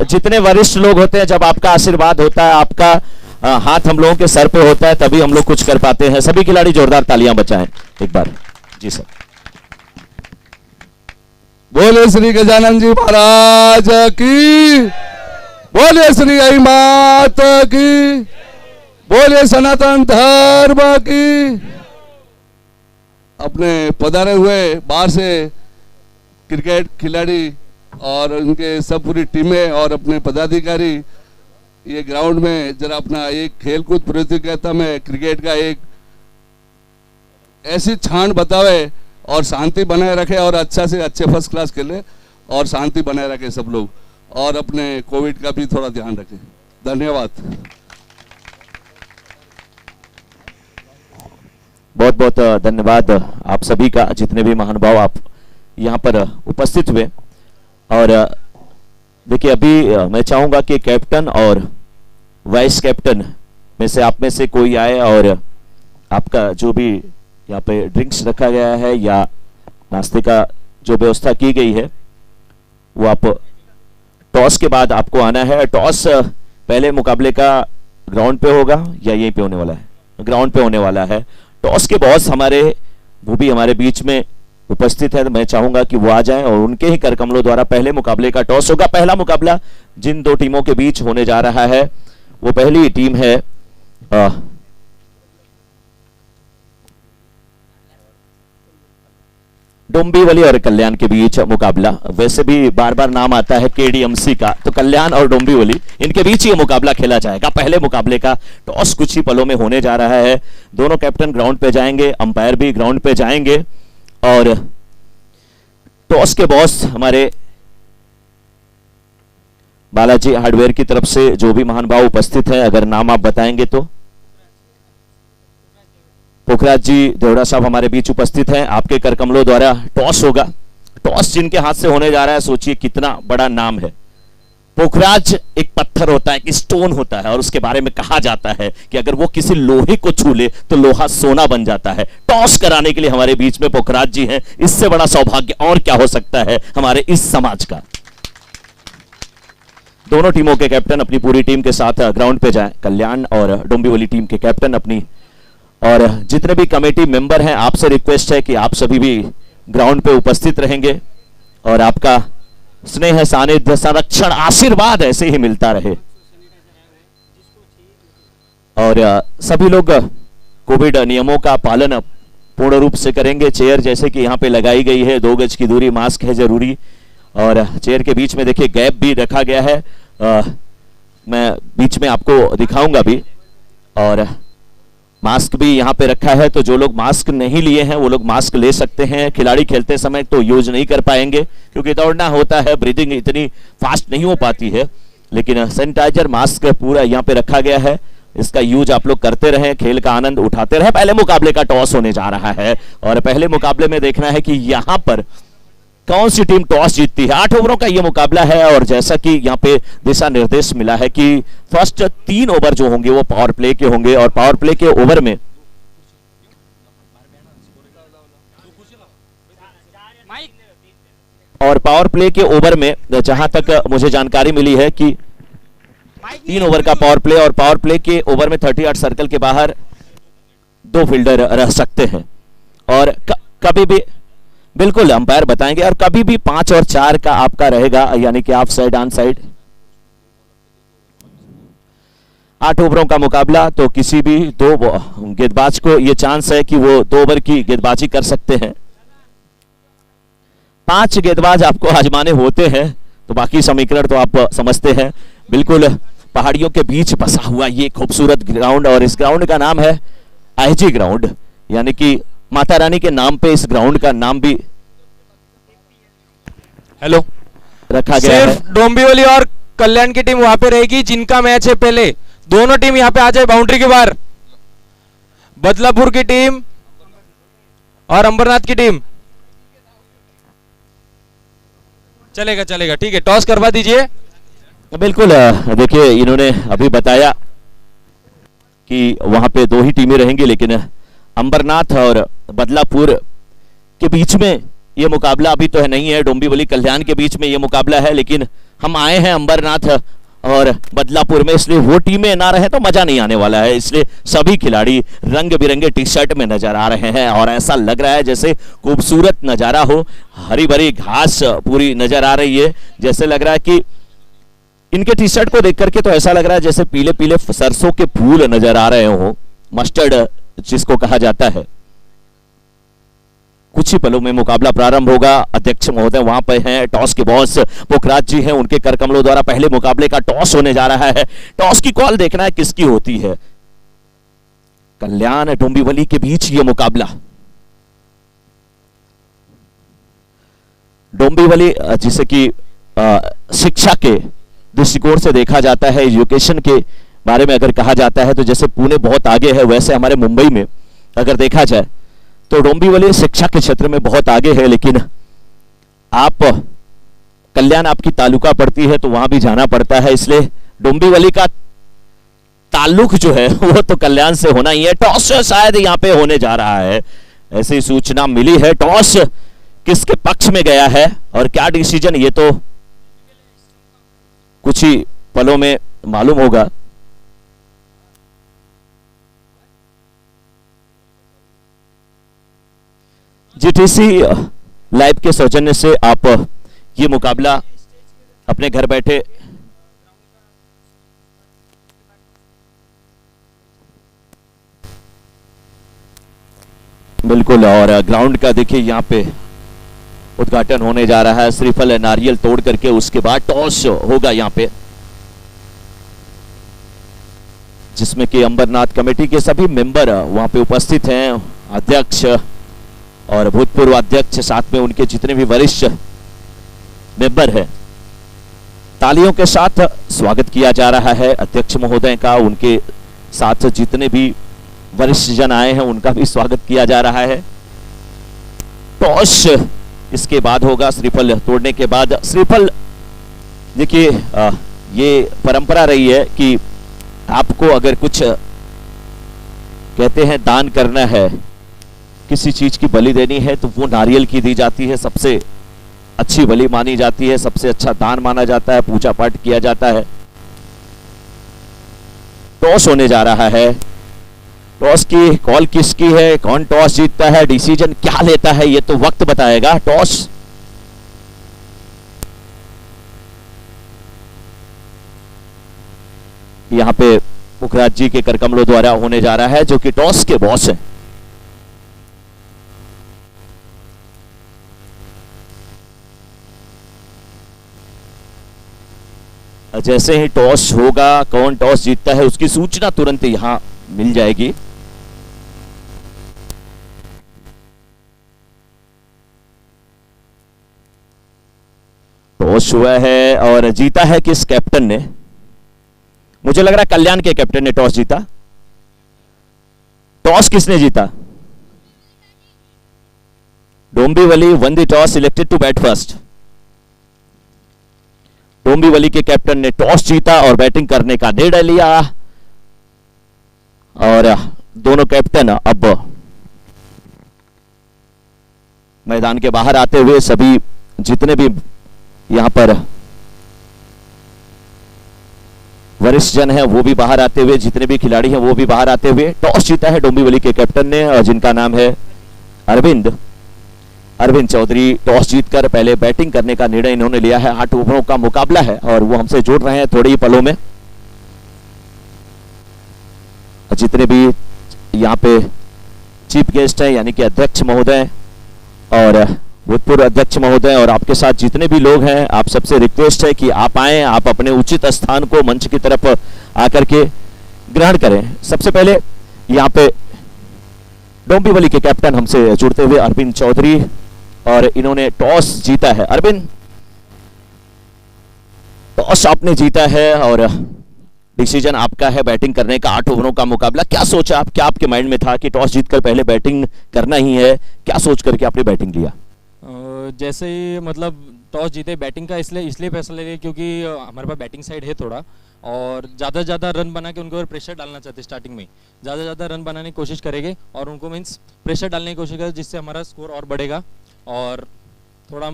जितने वरिष्ठ लोग होते हैं, जब आपका आशीर्वाद होता है, आपका हाथ हम लोगों के सर पे होता है, तभी हम लोग कुछ कर पाते हैं। सभी खिलाड़ी जोरदार तालियां बजाएं एक बार। जी सर। बोले श्री गजानन जी महाराज की, बोले श्री आई माता की, बोले सनातन धर्म की। अपने पधारे हुए बाहर से क्रिकेट खिलाड़ी और उनके सब पूरी टीमें और अपने पदाधिकारी ये ग्राउंड में जरा अपना एक खेलकूद प्रतियोगिता में क्रिकेट का एक ऐसी छान बतावे और शांति बनाए रखे और अच्छा से अच्छे फर्स्ट क्लास खेले और शांति बनाए रखे सब लोग, और अपने कोविड का भी थोड़ा ध्यान रखें। धन्यवाद। बहुत बहुत धन्यवाद आप सभी का, जितने भी महानुभाव आप यहाँ पर उपस्थित हुए। और देखिए, अभी मैं चाहूंगा कि कैप्टन और वाइस कैप्टन में से आप में से कोई आए और आपका जो भी यहाँ पे ड्रिंक्स रखा गया है या नाश्ते का जो व्यवस्था की गई है वो आप टॉस के बाद आपको आना है। टॉस पहले मुकाबले का ग्राउंड पे होगा या यहीं पे होने वाला है? ग्राउंड पे होने वाला है। टॉस के बॉस वो भी हमारे बीच में उपस्थित है, तो मैं चाहूंगा कि वो आ जाएं और उनके ही करकमलों द्वारा पहले मुकाबले का टॉस होगा। पहला मुकाबला जिन दो टीमों के बीच होने जा रहा है वो पहली टीम है डोंबिवली और कल्याण के बीच मुकाबला। वैसे भी बार बार नाम आता है केडीएमसी का, तो कल्याण और डोंबिवली इनके बीच ये मुकाबला खेला जाएगा। पहले मुकाबले का टॉस कुछ ही पलों में होने जा रहा है। दोनों कैप्टन ग्राउंड पे जाएंगे, अंपायर भी ग्राउंड पे जाएंगे और टॉस के बॉस हमारे बालाजी हार्डवेयर की तरफ से जो भी महानुभाव उपस्थित हैं, अगर नाम आप बताएंगे तो। पोखराज जी देवड़ा साहब हमारे बीच उपस्थित हैं। आपके करकमलों द्वारा टॉस होगा। टॉस जिनके हाथ से होने जा रहा है, सोचिए कितना बड़ा नाम है। पोखराज एक पत्थर होता है, एक स्टोन होता है, और उसके बारे में कहा जाता है कि अगर वो किसी लोहे को छू ले तो लोहा सोना बन जाता है। टॉस कराने के लिए हमारे बीच में पोखराज जी हैं। इससे बड़ा सौभाग्य और क्या हो सकता है हमारे इस समाज का। दोनों टीमों के कैप्टन अपनी पूरी टीम के साथ ग्राउंड पे जाएं। कल्याण और डोंबिवली टीम के कैप्टन अपनी, और जितने भी कमेटी मेंबर हैं, आपसे रिक्वेस्ट है कि आप सभी भी ग्राउंड पे उपस्थित रहेंगे और आपका स्नेह, सानिध्य, संरक्षण, आशीर्वाद ऐसे ही मिलता रहे। और सभी लोग कोविड नियमों का पालन पूर्ण रूप से करेंगे। चेयर जैसे कि यहाँ पे लगाई गई है, 2 गज की दूरी, मास्क है जरूरी, और चेयर के बीच में देखिए गैप भी रखा गया है। मैं बीच में आपको दिखाऊंगा भी, और मास्क भी यहाँ पे रखा है, तो जो लोग मास्क नहीं लिए हैं वो लोग मास्क ले सकते हैं। खिलाड़ी खेलते समय तो यूज नहीं कर पाएंगे क्योंकि दौड़ना होता है, ब्रीदिंग इतनी फास्ट नहीं हो पाती है, लेकिन सैनिटाइजर मास्क पूरा यहाँ पे रखा गया है। इसका यूज आप लोग करते रहें, खेल का आनंद उठाते रहें। पहले मुकाबले का टॉस होने जा रहा है और पहले मुकाबले में देखना है कि यहाँ पर कौन सी टीम टॉस जीतती है। 8 ओवरों का यह मुकाबला है और जैसा कि यहाँ पे दिशा निर्देश मिला है कि फर्स्ट 3 ओवर जो होंगे वो पावर प्ले के होंगे, और पावर प्ले के ओवर में जहां तक मुझे जानकारी मिली है कि 3 ओवर का पावर प्ले, और पावर प्ले के ओवर में 38 सर्कल के बाहर 2 फील्डर रह सकते हैं। और कभी भी बिल्कुल अंपायर बताएंगे, और कभी भी 5 और 4 का आपका रहेगा, यानी कि ऑफ साइड ऑन साइड। 8 ओवरों का मुकाबला, तो किसी भी 2 गेंदबाज को यह चांस है कि वो 2 ओवर की गेंदबाजी कर सकते हैं। 5 गेंदबाज आपको आजमाने होते हैं, तो बाकी समीकरण तो आप समझते हैं। बिल्कुल पहाड़ियों के बीच बसा हुआ ये खूबसूरत ग्राउंड, और इस ग्राउंड का नाम है आईजी ग्राउंड, यानी कि माता रानी के नाम पे इस ग्राउंड का नाम भी रखा गया है। सिर्फ डोंबिवली और कल्याण की टीम वहां पे रहेगी जिनका मैच है पहले। दोनों टीम यहाँ पे आ जाए बाउंड्री के बाहर। बदलापुर की टीम और अंबरनाथ की टीम। चलेगा चलेगा, ठीक है, टॉस करवा दीजिए। बिल्कुल, देखिए इन्होंने अभी बताया कि वहां पे 2 ही टीमें रहेंगी, लेकिन अंबरनाथ और बदलापुर के बीच में ये मुकाबला अभी तो है नहीं है। डोंबिवली कल्याण के बीच में ये मुकाबला है, लेकिन हम आए हैं अंबरनाथ और बदलापुर में, इसलिए वो टीमें ना रहे तो मजा नहीं आने वाला है। इसलिए सभी खिलाड़ी रंग बिरंगे टी शर्ट में नजर आ रहे हैं और ऐसा लग रहा है जैसे खूबसूरत नजारा हो। हरी भरी घास पूरी नजर आ रही है, जैसे लग रहा है कि इनके टी शर्ट को देख करके तो ऐसा लग रहा है जैसे पीले पीले सरसों के फूल नजर आ रहे हो, मस्टर्ड जिसको कहा जाता है। कुछ ही पलों में मुकाबला प्रारंभ होगा। अध्यक्ष महोदय वहां पर हैं, टॉस के बॉस पुखराज जी हैं, उनके कर कमलों द्वारा पहले मुकाबले का टॉस होने जा रहा है। टॉस की कॉल देखना है किसकी होती है। कल्याण डोंबिवली के बीच ये मुकाबला। डोंबिवली जिसे कि शिक्षा के दृष्टिकोण से देखा जाता है, एजुकेशन के बारे में अगर कहा जाता है तो जैसे पुणे बहुत आगे है, वैसे हमारे मुंबई में अगर देखा जाए तो डोंबिवली शिक्षा के क्षेत्र में बहुत आगे है। लेकिन आप कल्याण आपकी तालुका पड़ती है तो वहां भी जाना पड़ता है, इसलिए डोंबिवली का ताल्लुक जो है वो तो कल्याण से होना ही है। टॉस शायद यहां पे होने जा रहा है, ऐसी सूचना मिली है। टॉस किसके पक्ष में गया है और क्या डिसीजन, ये तो कुछ ही पलों में मालूम होगा। जीटीसी लाइव के सौजन्य से आप ये मुकाबला अपने घर बैठे बिल्कुल, और ग्राउंड का देखिए यहाँ पे उद्घाटन होने जा रहा है। श्रीफल नारियल तोड़ करके उसके बाद टॉस होगा यहाँ पे, जिसमें कि अंबरनाथ कमेटी के सभी मेंबर वहां पे उपस्थित हैं, अध्यक्ष और भूतपूर्व अध्यक्ष, साथ में उनके जितने भी वरिष्ठ मेंबर हैं। तालियों के साथ स्वागत किया जा रहा है अध्यक्ष महोदय का, उनके साथ जितने भी वरिष्ठ जन आए हैं उनका भी स्वागत किया जा रहा है। टॉस इसके बाद होगा, श्रीफल तोड़ने के बाद। श्रीफल देखिए ये परंपरा रही है कि आपको अगर कुछ कहते हैं दान करना है, किसी चीज की बलि देनी है तो वो नारियल की दी जाती है, सबसे अच्छी बलि मानी जाती है, सबसे अच्छा दान माना जाता है, पूजा पाठ किया जाता है। टॉस होने जा रहा है, टॉस की कॉल किसकी है, कौन टॉस जीतता है, डिसीजन क्या लेता है, ये तो वक्त बताएगा। टॉस यहां पे पुखराज जी के करकमलों द्वारा होने जा रहा है, जो कि टॉस के बॉस हैं। जैसे ही टॉस होगा, कौन टॉस जीतता है उसकी सूचना तुरंत यहां मिल जाएगी। टॉस हुआ है और जीता है किस कैप्टन ने? मुझे लग रहा है कल्याण के कैप्टन ने टॉस जीता। टॉस किसने जीता? Dombivli won the toss, selected to bat first. Dombivli के कैप्टन ने टॉस जीता और बैटिंग करने का निर्णय लिया, और दोनों कैप्टन अब मैदान के बाहर आते हुए, सभी जितने भी यहां पर वरिष्ठ जन हैं वो भी बाहर आते हुए, जितने भी खिलाड़ी हैं वो भी बाहर आते हुए। टॉस जीता है डोंबिवली के कैप्टन ने, और जिनका नाम है अरविंद चौधरी। टॉस जीतकर पहले बैटिंग करने का निर्णय इन्होंने लिया है। 8 ओवरों का मुकाबला है और वो हमसे जुड़ रहे हैं थोड़े ही पलों में। जितने भी यहाँ पे चीफ गेस्ट हैं, यानी कि अध्यक्ष महोदय और भूतपूर्व अध्यक्ष महोदय और आपके साथ जितने भी लोग हैं, आप सबसे रिक्वेस्ट है कि आप आएं, आप अपने उचित स्थान को मंच की तरफ आकर के ग्रहण करें। सबसे पहले यहाँ पे डोंबिवली के कैप्टन हमसे जुड़ते हुए अरविंद चौधरी, और इन्होंने टॉस जीता है। अरविंद, टॉस आपने जीता है और डिसीजन आपका है बैटिंग करने का। 8 ओवरों का मुकाबला, क्या सोचा आप, क्या आपके माइंड में था कि टॉस जीतकर पहले बैटिंग करना ही है, क्या सोच करके आपने बैटिंग लिया? जैसे ही मतलब टॉस जीते बैटिंग का इसलिए फैसला लिया क्योंकि हमारे पास बैटिंग साइड है थोड़ा, और ज़्यादा से ज़्यादा रन बना के उनको प्रेशर डालना चाहते स्टार्टिंग में, ज़्यादा से ज़्यादा रन बनाने की कोशिश करेंगे और उनको मीन्स प्रेशर डालने की कोशिश करें, जिससे हमारा स्कोर और बढ़ेगा और थोड़ा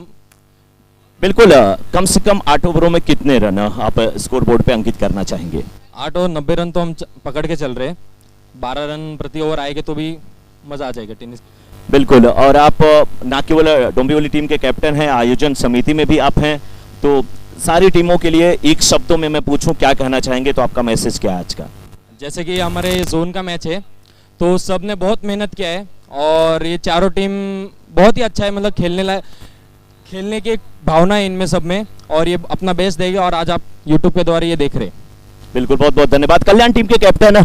बिल्कुल कम से कम 8 ओवरों में कितने रन आप स्कोर बोर्ड पे अंकित करना चाहेंगे? 8 और 90 रन तो हम पकड़ के चल रहे हैं। 12 रन प्रति ओवर आएंगे तो भी मज़ा आ जाएगा टेनिस। बिल्कुल, और आप ना केवल डोंबिवली टीम के कैप्टन हैं, आयोजन समिति में भी आप हैं, तो सारी टीमों के लिए एक शब्दों में मैं पूछूं क्या कहना चाहेंगे, तो आपका मैसेज क्या है आज का? जैसे कि हमारे जोन का मैच है तो सब ने बहुत मेहनत किया है और ये चारों टीम बहुत ही अच्छा है, मतलब खेलने की एक भावना है इनमें सब में और ये अपना बेस्ट देंगे और आज आप यूट्यूब के द्वारा ये देख रहे हैं। बिल्कुल, बहुत बहुत धन्यवाद। कल्याण टीम के कैप्टन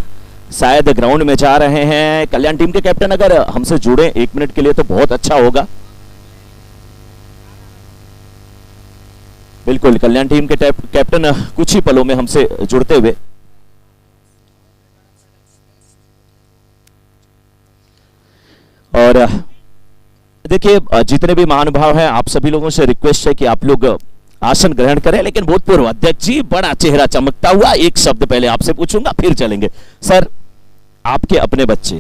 शायद ग्राउंड में जा रहे हैं। कल्याण टीम के कैप्टन अगर हमसे जुड़े 1 मिनट के लिए तो बहुत अच्छा होगा। बिल्कुल, कल्याण टीम के कैप्टन कुछ ही पलों में हमसे जुड़ते हुए। और देखिए, जितने भी महानुभाव हैं, आप सभी लोगों से रिक्वेस्ट है कि आप लोग आसन ग्रहण करें। लेकिन भूतपूर्व अध्यक्ष जी, बड़ा चेहरा चमकता हुआ, एक शब्द पहले आपसे पूछूंगा फिर चलेंगे। सर, आपके अपने बच्चे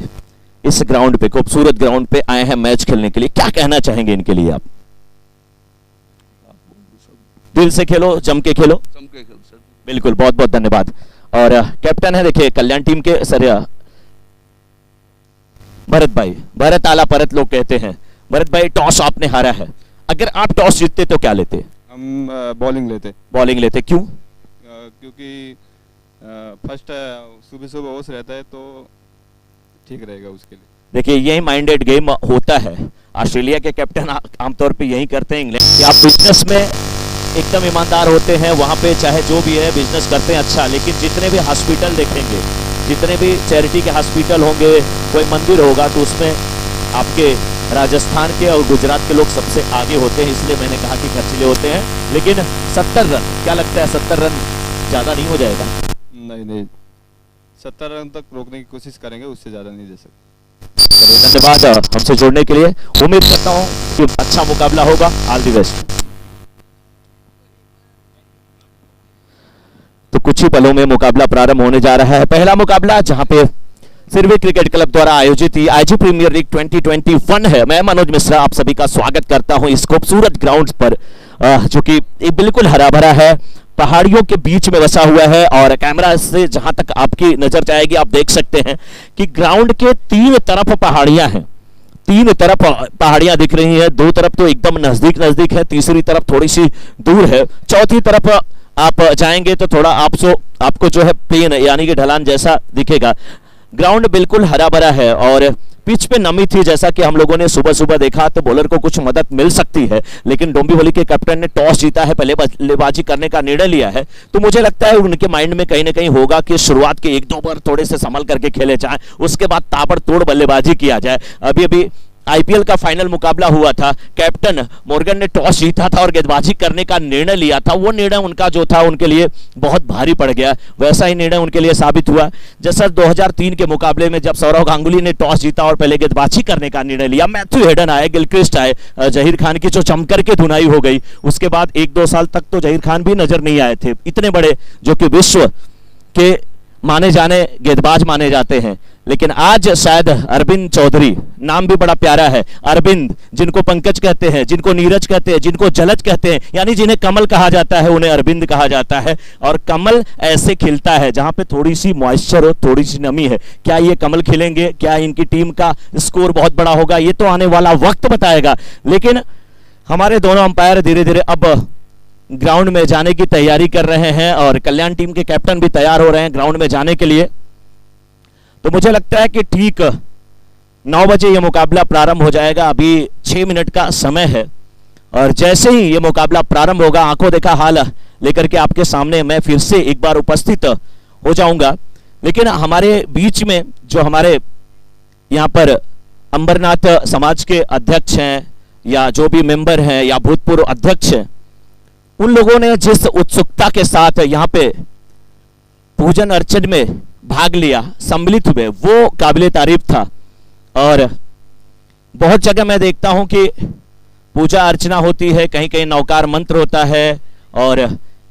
इस ग्राउंड पे, खूबसूरत ग्राउंड पे आए हैं मैच खेलने के लिए, क्या कहना चाहेंगे इनके लिए आप? दिल से खेलो, जम के खेलो। बिल्कुल, बहुत बहुत धन्यवाद। और कैप्टन है देखिए कल्याण टीम के सर भरत भाई, भरत आला परत लोग कहते हैं। भरत भाई, टॉस आपने हारा है, अगर आप टॉस जीतते तो क्या लेते? हम बॉलिंग लेते। बॉलिंग लेते, क्यों? क्योंकि फर्स्ट सुबह सुबह ओस रहता है तो ठीक रहेगा उसके लिए। देखिए, यही माइंडेड गेम होता है। ऑस्ट्रेलिया के कैप्टन आमतौर पे यही करते हैं इंग्लैंड कि आप बिजनेस में एकदम ईमानदार होते हैं, वहां पे चाहे जो भी है बिजनेस करते हैं अच्छा, लेकिन जितने भी हॉस्पिटल देखेंगे, जितने भी चैरिटी के हॉस्पिटल होंगे, कोई मंदिर होगा, तो उसमें आपके राजस्थान के और गुजरात के लोग सबसे आगे होते हैं। इसलिए मैंने कहा कि खर्चीले होते हैं। लेकिन 70 रन, क्या लगता है 70 रन ज़्यादा नहीं हो जाएगा? नहीं, 70 रन तक रोकने की कोशिश करेंगे, उससे ज़्यादा नहीं दे सकते। चलिए, धन्यवाद हमसे जुड़ने के लिए। उम्मीद करता हूँ कि अच्छा मुकाबला होगा। All the best. तो कुछ ही पलों में मुकाबला प्रारंभ होने जा रहा है। पहला मुकाबला जहां पे सिरवी क्रिकेट क्लब द्वारा आयोजित आईजी प्रीमियर लीग 2021 है। मैं मनोज मिश्रा आप सभी का स्वागत करता हूं इस खूबसूरत ग्राउंड पर, जो कि बिल्कुल हरा भरा है, पहाड़ियों के बीच में बसा हुआ है। और कैमरा से जहां तक आपकी नजर जाएगी आप देख सकते हैं कि ग्राउंड के 3 तरफ पहाड़ियां हैं। 3 तरफ पहाड़ियां दिख रही हैं, 2 तरफ तो एकदम नजदीक नजदीक है, तीसरी तरफ थोड़ी सी दूर है, चौथी तरफ आप जाएंगे तो थोड़ा आपको जो है प्लेन यानी कि ढलान जैसा दिखेगा। ग्राउंड बिल्कुल हरा भरा है और पिच पे नमी थी, जैसा कि हम लोगों ने सुबह सुबह देखा, तो बॉलर को कुछ मदद मिल सकती है। लेकिन डोंबिवली के कैप्टन ने टॉस जीता है, पहले बल्लेबाजी करने का निर्णय लिया है, तो मुझे लगता है उनके माइंड में कहीं ना कहीं होगा कि शुरुआत के 1-2 ओवर थोड़े से संभल करके खेले जाए, उसके बाद ताबड़तोड़ बल्लेबाजी किया जाए। अभी आईपीएल का फाइनल मुकाबला हुआ था, कैप्टन मॉर्गन ने टॉस जीता था और गेंदबाजी करने का निर्णय लिया था। वो निर्णय उनका जो था उनके लिए बहुत भारी पड़ गया, वैसा ही निर्णय उनके लिए साबित हुआ जैसा 2003 के मुकाबले में जब सौरव गांगुली ने टॉस जीता और पहले गेंदबाजी करने का निर्णय लिया। मैथ्यू हेडन आए, गिलक्रिस्ट आए, जहीर खान की जो चमकर के धुनाई हो गई, उसके बाद 1-2 साल तक तो जहीर खान भी नजर नहीं आए थे, इतने बड़े जो कि विश्व के माने जाने गेंदबाज माने जाते हैं। लेकिन आज शायद अरविंद चौधरी, नाम भी बड़ा प्यारा है, अरविंद, जिनको पंकज कहते हैं, जिनको नीरज कहते हैं, जिनको जलज कहते हैं, यानी जिन्हें कमल कहा जाता है उन्हें अरविंद कहा जाता है। और कमल ऐसे खिलता है जहां पे थोड़ी सी मॉइस्चर हो, थोड़ी सी नमी है। क्या ये कमल खिलेंगे? क्या इनकी टीम का स्कोर बहुत बड़ा होगा? ये तो आने वाला वक्त बताएगा। लेकिन हमारे दोनों अंपायर धीरे धीरे अब ग्राउंड में जाने की तैयारी कर रहे हैं और कल्याण टीम के कैप्टन भी तैयार हो रहे हैं ग्राउंड में जाने के लिए। तो मुझे लगता है कि ठीक 9 बजे यह मुकाबला प्रारंभ हो जाएगा। अभी 6 मिनट का समय है और जैसे ही यह मुकाबला प्रारंभ होगा, आंखों देखा हाल लेकर के आपके सामने मैं फिर से एक बार उपस्थित हो जाऊंगा। लेकिन हमारे बीच में जो हमारे यहाँ पर अंबरनाथ समाज के अध्यक्ष हैं या जो भी मेंबर हैं या भूतपूर्व अध्यक्ष हैं, उन लोगों ने जिस उत्सुकता के साथ यहाँ पे पूजन अर्चन में भाग लिया, सम्मिलित हुए, वो काबिले तारीफ था। और बहुत जगह मैं देखता हूं कि पूजा अर्चना होती है, कहीं कहीं नौकार मंत्र होता है और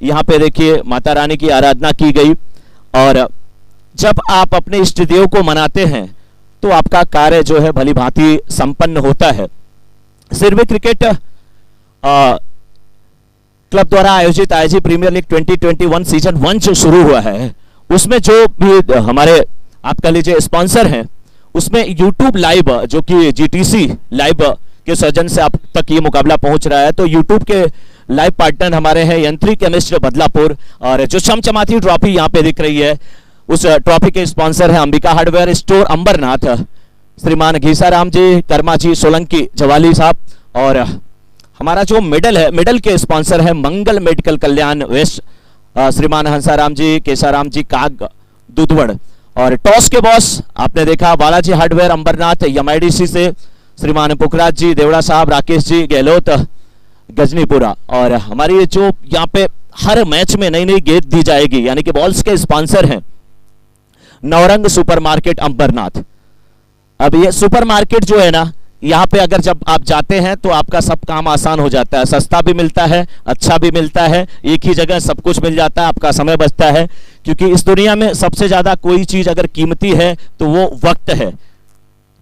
यहाँ पे देखिए माता रानी की आराधना की गई। और जब आप अपने इष्ट देव को मनाते हैं तो आपका कार्य जो है भली भांति संपन्न होता है। सिरवी क्रिकेट क्लब द्वारा आयोजित आईजी प्रीमियर लीग 2021 सीजन 1 जो शुरू हुआ है, उसमें जो भी हमारे आप कह लीजिए स्पॉन्सर हैं, उसमें यूट्यूब लाइव जो कि जीटीसी लाइव के सौजन्य से आप तक ये मुकाबला पहुंच रहा है। तो यूट्यूब के लाइव पार्टनर हमारे हैं यंत्री केमिस्ट बदलापुर, और जो चमचमाती ट्रॉफी यहाँ पे दिख रही है, उस ट्रॉफी के स्पॉन्सर है अंबिका हार्डवेयर स्टोर अंबरनाथ, श्रीमान घीसाराम जी, कर्मा जी सोलंकी जवाली साहब। और हमारा जो मेडल है, मेडल के स्पॉन्सर है मंगल मेडिकल कल्याण वेस्ट, श्रीमान हंसाराम जी, केसाराम जी काग दुधवड़। और टॉस के बॉस आपने देखा बालाजी हार्डवेयर अंबरनाथ एमआईडीसी से श्रीमान पुखराज जी, देवड़ा साहब, राकेश जी गहलोत गजनीपुरा। और हमारी जो यहाँ पे हर मैच में नई नई गेंद दी जाएगी, यानी कि बॉल्स के स्पॉन्सर हैं नवरंग सुपरमार्केट अंबरनाथ। अब ये सुपरमार्केट जो है ना, यहाँ पे अगर जब आप जाते हैं तो आपका सब काम आसान हो जाता है, सस्ता भी मिलता है, अच्छा भी मिलता है, एक ही जगह सब कुछ मिल जाता है, आपका समय बचता है। क्योंकि इस दुनिया में सबसे ज्यादा कोई चीज अगर कीमती है तो वो वक्त है,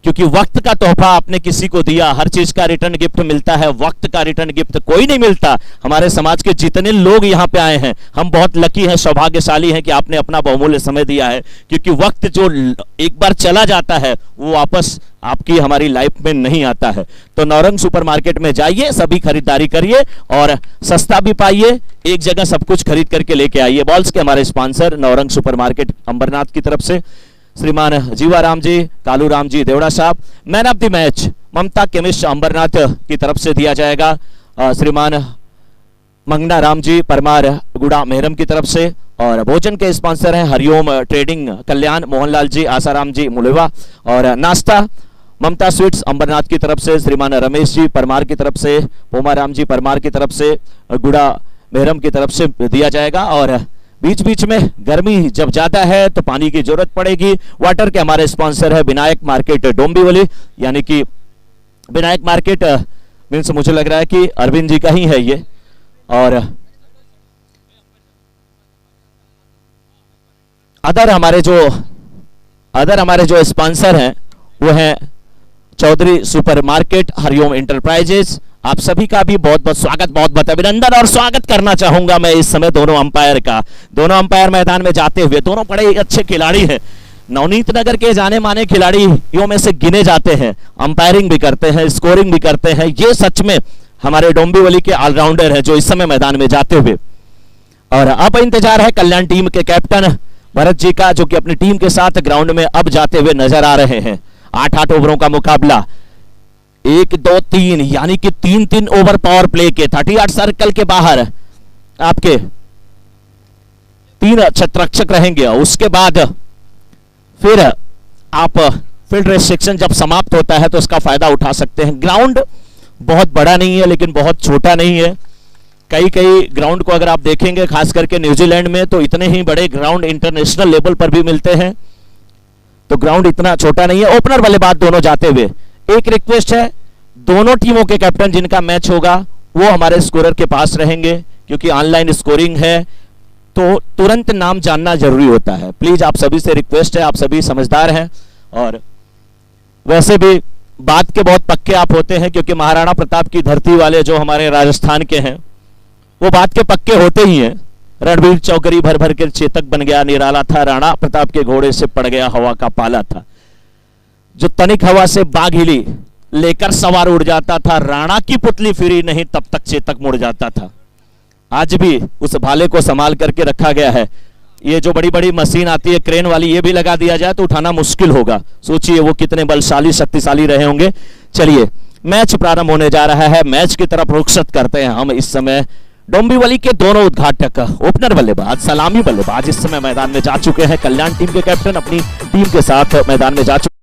क्योंकि वक्त का तोहफा आपने किसी को दिया, हर चीज का रिटर्न गिफ्ट मिलता है, वक्त का रिटर्न गिफ्ट कोई नहीं मिलता। हमारे समाज के जितने लोग यहाँ पे आए हैं, हम बहुत लकी हैं, सौभाग्यशाली हैं कि आपने अपना बहुमूल्य समय दिया है। क्योंकि वक्त जो एक बार चला जाता है वो वापस आपकी हमारी लाइफ में नहीं आता है। तो नौरंग सुपरमार्केट में जाइए, सभी खरीदारी करिए और सस्ता भी पाइए, एक जगह सब कुछ खरीद करके लेके आइए। बॉल्स के हमारे स्पॉन्सर नौरंग सुपरमार्केट अंबरनाथ की तरफ से श्रीमान जीवाराम जी, Kalu Ram ji, Deora Sahab. Man of the match Mamta chemist Ambarnath की तरफ से दिया जाएगा श्रीमान मंगना राम जी परमार गुड़ा मेहरम की तरफ से। और भोजन के स्पॉन्सर हैं हरिओम ट्रेडिंग कल्याण, मोहनलाल जी, आसाराम जी मुलेवा। और नाश्ता ममता स्वीट्स अंबरनाथ की तरफ से श्रीमान रमेश जी परमार की तरफ से, पोमाराम जी परमार की तरफ से, गुड़ा मेहरम की तरफ से दिया जाएगा। और बीच बीच में गर्मी जब ज्यादा है तो पानी की जरूरत पड़ेगी। वाटर के हमारे स्पॉन्सर है विनायक मार्केट डोंबिवली, यानी कि विनायक मार्केट मीन्स मुझे लग रहा है कि अरविंद जी का ही है ये। और अदर हमारे जो स्पॉन्सर हैं वो हैं चौधरी सुपरमार्केट, हरिओम इंटरप्राइजेस। आप सभी का भी बहुत बहुत स्वागत, बहुत बहुत अभिनंदन और स्वागत करना चाहूंगा मैं इस समय दोनों अंपायर का। दोनों अंपायर मैदान में जाते हुए, दोनों बड़े अच्छे खिलाड़ी हैं, नवनीत नगर के जाने माने खिलाड़ियों में से गिने जाते हैं, अंपायरिंग भी करते हैं, स्कोरिंग भी करते हैं। ये सच में हमारे डोंबिवली के ऑलराउंडर हैं जो इस समय मैदान में जाते हुए। और अब इंतजार है कल्याण टीम के कैप्टन भरत जी का, जो कि अपनी टीम के साथ ग्राउंड में अब जाते हुए नजर आ रहे हैं। 8-8 ओवरों का मुकाबला, 1 2 3 यानी कि 3-3 ओवर पावर प्ले के 38 सर्कल के बाहर आपके 3 छत्ररक्षक रहेंगे। उसके बाद फिर आप फील्ड रेस्ट्रिक्शन जब समाप्त होता है तो उसका फायदा उठा सकते हैं। ग्राउंड बहुत बड़ा नहीं है लेकिन बहुत छोटा नहीं है। कई ग्राउंड को अगर आप देखेंगे, खास करके न्यूजीलैंड में, तो इतने ही बड़े ग्राउंड इंटरनेशनल लेवल पर भी मिलते हैं, तो ग्राउंड इतना छोटा नहीं है। ओपनर बल्लेबाज दोनों जाते हुए, एक रिक्वेस्ट है, दोनों टीमों के कैप्टन जिनका मैच होगा वो हमारे स्कोरर के पास रहेंगे, क्योंकि ऑनलाइन स्कोरिंग है तो तुरंत नाम जानना जरूरी होता है। प्लीज आप सभी से रिक्वेस्ट है, आप सभी समझदार हैं और वैसे भी बात के बहुत पक्के आप होते हैं, क्योंकि महाराणा प्रताप की धरती वाले जो हमारे राजस्थान के हैं वो बात के पक्के होते ही हैं। रणबीर चौकरी भर भर के चेतक बन गया निराला था, राणा प्रताप के घोड़े से पड़ गया हवा का पाला था। जो तनिक हवा से बाघ हिली लेकर सवार उड़ जाता था, राणा की पुतली फिरी नहीं तब तक चेतक मुड़ जाता था। आज भी उस भाले को संभाल करके रखा गया है। ये जो बड़ी बड़ी मशीन आती है क्रेन वाली, ये भी लगा दिया जाए तो उठाना मुश्किल होगा। सोचिए वो कितने बलशाली शक्तिशाली रहे होंगे। चलिए मैच प्रारंभ होने जा रहा है। मैच की तरफ रुखसत करते हैं हम इस समय। डोंबिवली के दोनों उद्घाटक ओपनर बल्लेबाज, सलामी बल्लेबाज इस समय मैदान में जा चुके हैं। कल्याण टीम के कैप्टन अपनी टीम के साथ मैदान में जा चुके हैं।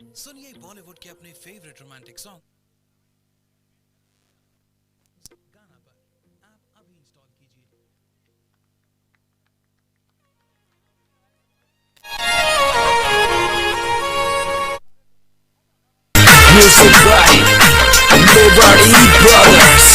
सुनिए बॉलीवुड के अपने फेवरेट रोमांटिक सॉन्ग गाना पर ऐप अभी इंस्टॉल कीजिए। Music by Liberty Brothers.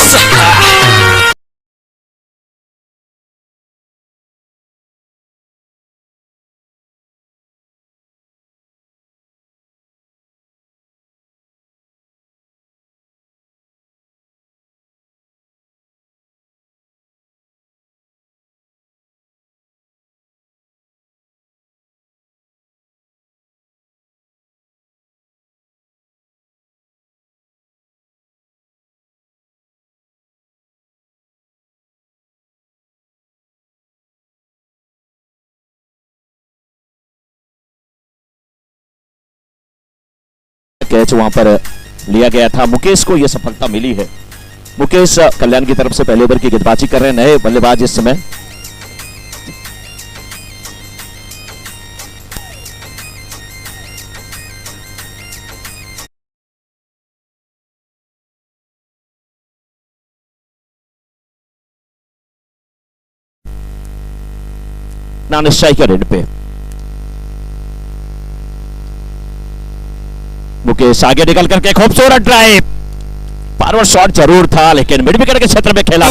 Catch वहां पर लिया गया था। मुकेश को यह सफलता मिली है। मुकेश कल्याण की तरफ से पहले ओवर की गेंदबाजी कर रहे हैं, नए बल्लेबाज इस समय। नानिशाही के रेड पे मुकेश आगे निकल करके खूबसूरत ड्राइव, फॉरवर्ड शॉट जरूर था लेकिन मिड विकेट के क्षेत्र में खेला।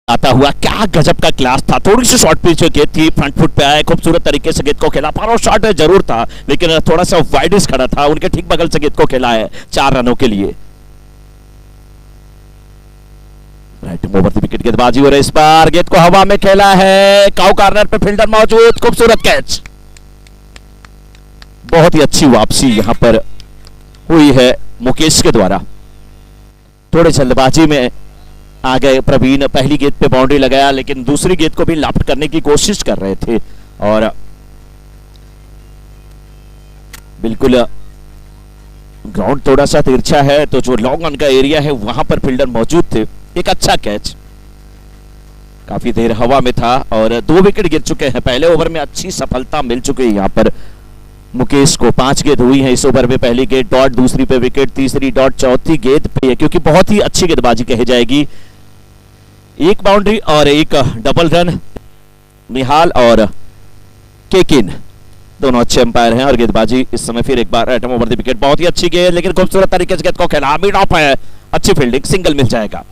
आता हुआ क्या गजब का क्लास था। थोड़ी सी शॉर्ट पिच गेंद थी, फ्रंट फुट पे आए, खूबसूरत तरीके से गेंद को खेला। फॉरवर्ड शॉट जरूर था लेकिन थोड़ा सा वाइडिस खड़ा था, उनके ठीक बगल से गेंद को खेला है 4 रनों के लिए। राइट ओवर द विकेट गेंदबाजी हो रही, इस बार गेंद को हवा में खेला है, काउ कॉर्नर पे फील्डर मौजूद, खूबसूरत कैच। बहुत ही अच्छी वापसी यहां पर हुई है मुकेश के द्वारा। थोड़े जल्दबाजी में आ गए प्रवीण, पहली गेंद पे बाउंड्री लगाया लेकिन दूसरी गेंद को भी लाफ्ट करने की कोशिश कर रहे थे और बिल्कुल ग्राउंड थोड़ा सा तिरछा है तो जो लॉन्ग ऑन का एरिया है वहां पर फील्डर मौजूद थे। एक अच्छा कैच, काफी देर हवा में था और 2 विकेट गिर चुके हैं। पहले ओवर में अच्छी सफलता मिल चुकी है यहां पर मुकेश को। 5 गेंद हुई है इस ओवर में, पहली गेंद डॉट, दूसरी पे विकेट, तीसरी डॉट, चौथी गेंद पे है क्योंकि बहुत ही अच्छी गेंदबाजी कही जाएगी। 1 बाउंड्री और 1 डबल रन। निहाल और केकिन दोनों अच्छे अंपायर हैं और गेंदबाजी इस समय फिर एक बार एटम ओवर द विकेट। बहुत ही अच्छी गेंद लेकिन खूबसूरत तरीके से गेंद को खेला, मिड ऑफ है, अच्छी फील्डिंग, सिंगल मिल जाएगा।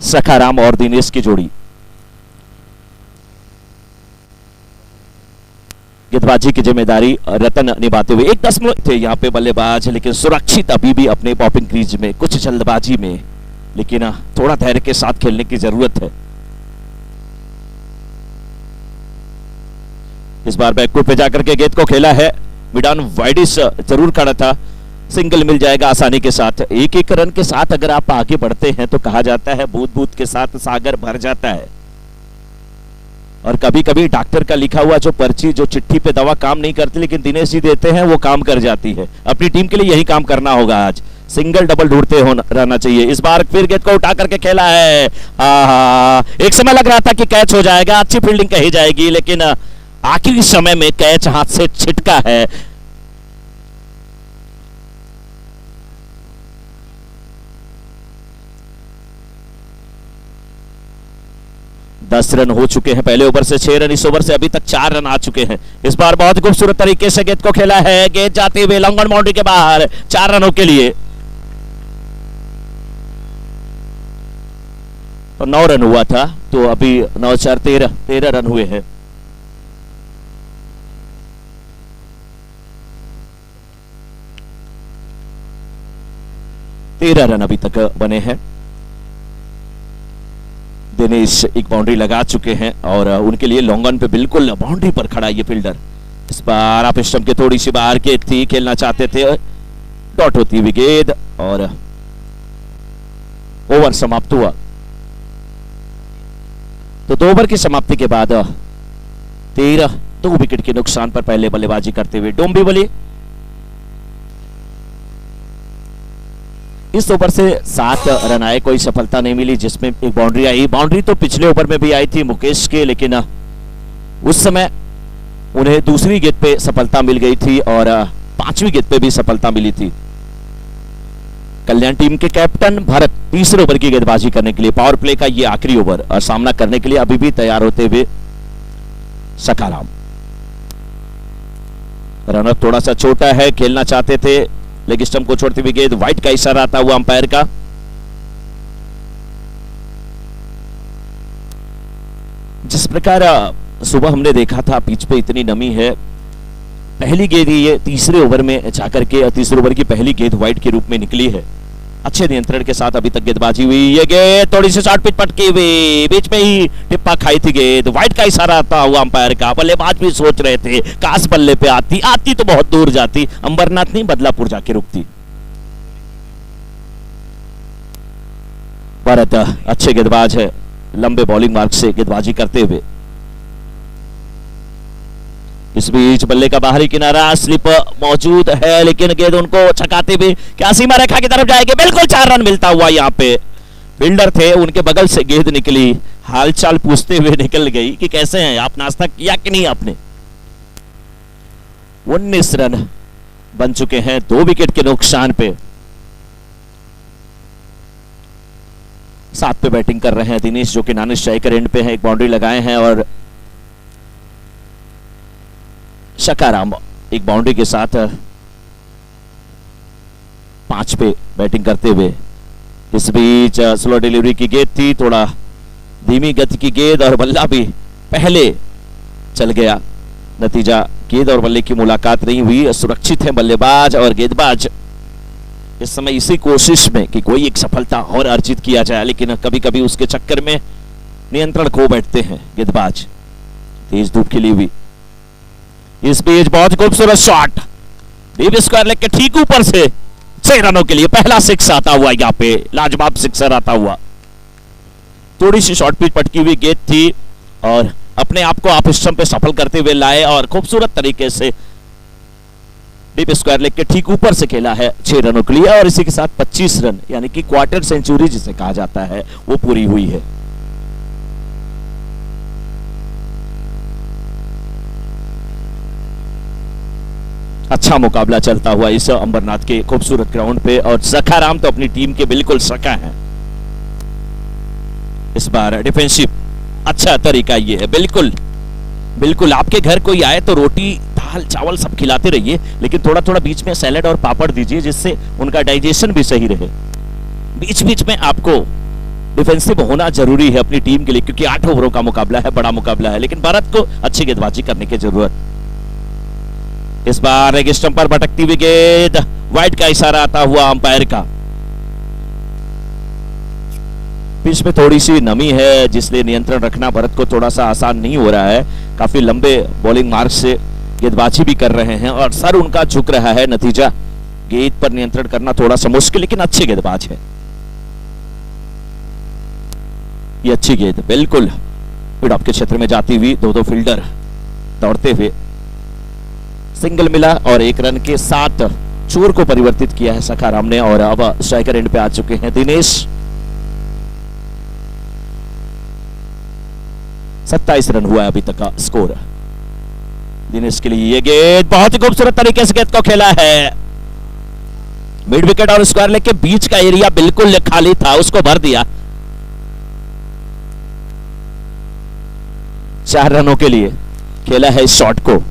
सखाराम और दिनेश की जोड़ी गेंदबाजी की जिम्मेदारी रतन निभाते हुए। 1 थे यहां पे बल्लेबाज लेकिन सुरक्षित अभी भी अपने पॉपिंग क्रीज में, कुछ जल्दबाजी में, लेकिन थोड़ा धैर्य के साथ खेलने की जरूरत है। इस बार बैकफुट पे जाकर के गेंद को खेला है, मिडान वाइडिस जरूर खड़ा था, सिंगल मिल जाएगा आसानी के साथ। 1-1 रन के साथ अगर आप आगे बढ़ते हैं तो कहा जाता है बूंद बूंद के साथ सागर भर जाता है और कभी कभी डॉक्टर का लिखा हुआ जो पर्ची, जो चिट्ठी पे दवा काम नहीं करती लेकिन दिनेश जी देते हैं वो काम कर जाती है। अपनी टीम के लिए यही काम करना होगा आज, सिंगल डबल ढूंढते हो रहना चाहिए। इस बार फिर गेंद को उठा करके खेला है, एक समय लग रहा था कि कैच हो जाएगा, अच्छी फील्डिंग कही जाएगी लेकिन आखिरी समय में कैच हाथ से छिटका है। दस रन हो चुके हैं पहले ओवर से, 6 रन इस ओवर से, अभी तक 4 रन आ चुके हैं। इस बार बहुत खूबसूरत तरीके से गेंद को खेला है, गेंद जाते हुए लॉन्ग ऑन बाउंड्री के बाहर, 4 रनों के लिए। तो 9 रन हुआ था तो अभी 9-4 13 रन हुए हैं। तेरह रन अभी तक बने हैं। दिनेश एक बाउंड्री लगा चुके हैं और उनके लिए लॉन्ग ऑन पे बिल्कुल बाउंड्री पर खड़ा ये फील्डर। इस बार आप स्टंप के थोड़ी सी बाहर गेंद थी, खेलना चाहते थे, डॉट होती हुई गेंद और ओवर समाप्त हुआ। तो 2 ओवर की समाप्ति के बाद 2 विकेट के नुकसान पर पहले बल्लेबाजी करते हुए डोंबिवली इस ओवर से 7 रन आए, कोई सफलता नहीं मिली, जिसमें एक बाउंड्री आई। बाउंड्री तो पिछले ओवर में भी आई थी मुकेश के, लेकिन उस समय उन्हें दूसरी गेंद पे सफलता मिल गई थी और 5वीं गेंद पे भी सफलता मिली थी। कल्याण टीम के कैप्टन भरत तीसरे ओवर की गेंदबाजी करने के लिए, पावर प्ले का ये आखिरी ओवर और सामना करने के लिए अभी भी तैयार होते हुए सखाराम। रनअप थोड़ा सा छोटा है, खेलना चाहते थे, लेग स्टंप को छोड़ती हुई गेंद, वाइड का इशारा आता हुआ अंपायर का। जिस प्रकार सुबह हमने देखा था पिच पे इतनी नमी है, पहली गेंद ये तीसरे ओवर में जाकर के तीसरे ओवर की पहली गेंद वाइड के रूप में निकली है। अच्छे नियंत्रण के साथ अभी तक गेंदबाजी हुई। ये गेंद थोड़ी सी शॉर्ट पिच पटकी हुई, बीच में ही टिप्पा खाई थी गेंद, वाइड का इशारा आता हुआ अंपायर का। बल्लेबाज भी सोच रहे थे काश बल्ले पे आती तो बहुत दूर जाती, अंबरनाथ नहीं बदलापुर जाके रुकती। भरत अच्छे गेंदबाज है, लंबे बॉलिंग मार्ग से गेंदबाजी करते हुए। इस बीच बल्ले का बाहरी किनारा, स्लिप मौजूद है, लेकिन गेंद उनको छकाते हुए क्या सीमा रेखा की तरफ जाएगी? बिल्कुल 4 रन मिलता हुआ। यहाँ पे फील्डर थे, उनके बगल से गेंद निकली, हालचाल पूछते हुए निकल गई कि कैसे हैं आप, नाश्ता किया कि नहीं आपने। 19 रन बन चुके हैं 2 विकेट के नुकसान पे। 7 पे बैटिंग कर रहे हैं दिनेश, जो कि नॉन स्ट्राइकर एंड पे हैं, एक बाउंड्री लगाए हैं, और सखाराम एक बाउंड्री के साथ 5 पे बैटिंग करते हुए। इस बीच स्लो डिलीवरी की गेंद थी, थोड़ा धीमी गति की गेंद, और बल्ला भी पहले चल गया। नतीजा गेंद और बल्ले की मुलाकात नहीं हुई। सुरक्षित है बल्लेबाज और गेंदबाज इस समय इसी कोशिश में कि कोई एक सफलता और अर्जित किया जाए, लेकिन कभी कभी उसके चक्कर में नियंत्रण खो बैठते हैं गेंदबाज। तेज धूप खिली हुई। इस बीच बहुत खूबसूरत शॉट, डीप स्क्वायर लेग के ठीक ऊपर से 6 रनों के लिए पहला 6 आता हुआ, यहाँ पे लाजवाब सिक्सर आता हुआ। थोड़ी सी शॉर्ट पिच पटकी हुई गेंद थी और अपने आप को आप स्टंप पे सफल करते हुए लाए और खूबसूरत तरीके से डीप स्क्वायर लेग के ठीक ऊपर से खेला है 6 रनों के लिए, और इसी के साथ 25 रन यानी कि क्वार्टर सेंचुरी जिसे कहा जाता है वो पूरी हुई है। अच्छा मुकाबला चलता हुआ इस अंबरनाथ के खूबसूरत ग्राउंड पे, और सखाराम तो अपनी टीम के बिल्कुल सखा हैं। इस बार डिफेंसिव अच्छा तरीका ये है। बिल्कुल बिल्कुल आपके घर कोई आए तो रोटी दाल चावल सब खिलाते रहिए, लेकिन थोड़ा थोड़ा बीच में सैलेड और पापड़ दीजिए, जिससे उनका डाइजेशन भी सही रहे। बीच बीच में आपको डिफेंसिव होना जरूरी है अपनी टीम के लिए, क्योंकि 8 ओवरों का मुकाबला है, बड़ा मुकाबला है, लेकिन भारत को अच्छी गेंदबाजी करने की जरूरत। इस बार एक स्टंप पर भटकती हुई गेंद, वाइड का इशारा आता हुआ अंपायर का। पिच में थोड़ी सी नमी है, जिसलिए नियंत्रण रखना भारत को थोड़ा सा आसान नहीं हो रहा है। काफी लंबे बॉलिंग मार्ग से गेंदबाजी भी कर रहे हैं और सर उनका झुक रहा है। नतीजा गेंद पर नियंत्रण करना थोड़ा सा मुश्किल, लेकिन अच्छे गेंदबाज है। ये अच्छी गेंद बिल्कुल मिड ऑफ के क्षेत्र में जाती हुई, 2 फील्डर दौड़ते हुए सिंगल मिला और 1 रन के साथ चोर को परिवर्तित किया है सखाराम ने, और अब स्ट्राइकर एंड पे आ चुके हैं दिनेश। 27 रन हुआ है अभी तक का स्कोर दिनेश के लिए। ये गेंद बहुत ही खूबसूरत तरीके से गेंद को खेला है, मिड विकेट और स्क्वायर लेग के बीच का एरिया बिल्कुल खाली था, उसको भर दिया। 4 रनों के लिए खेला है इस शॉट को।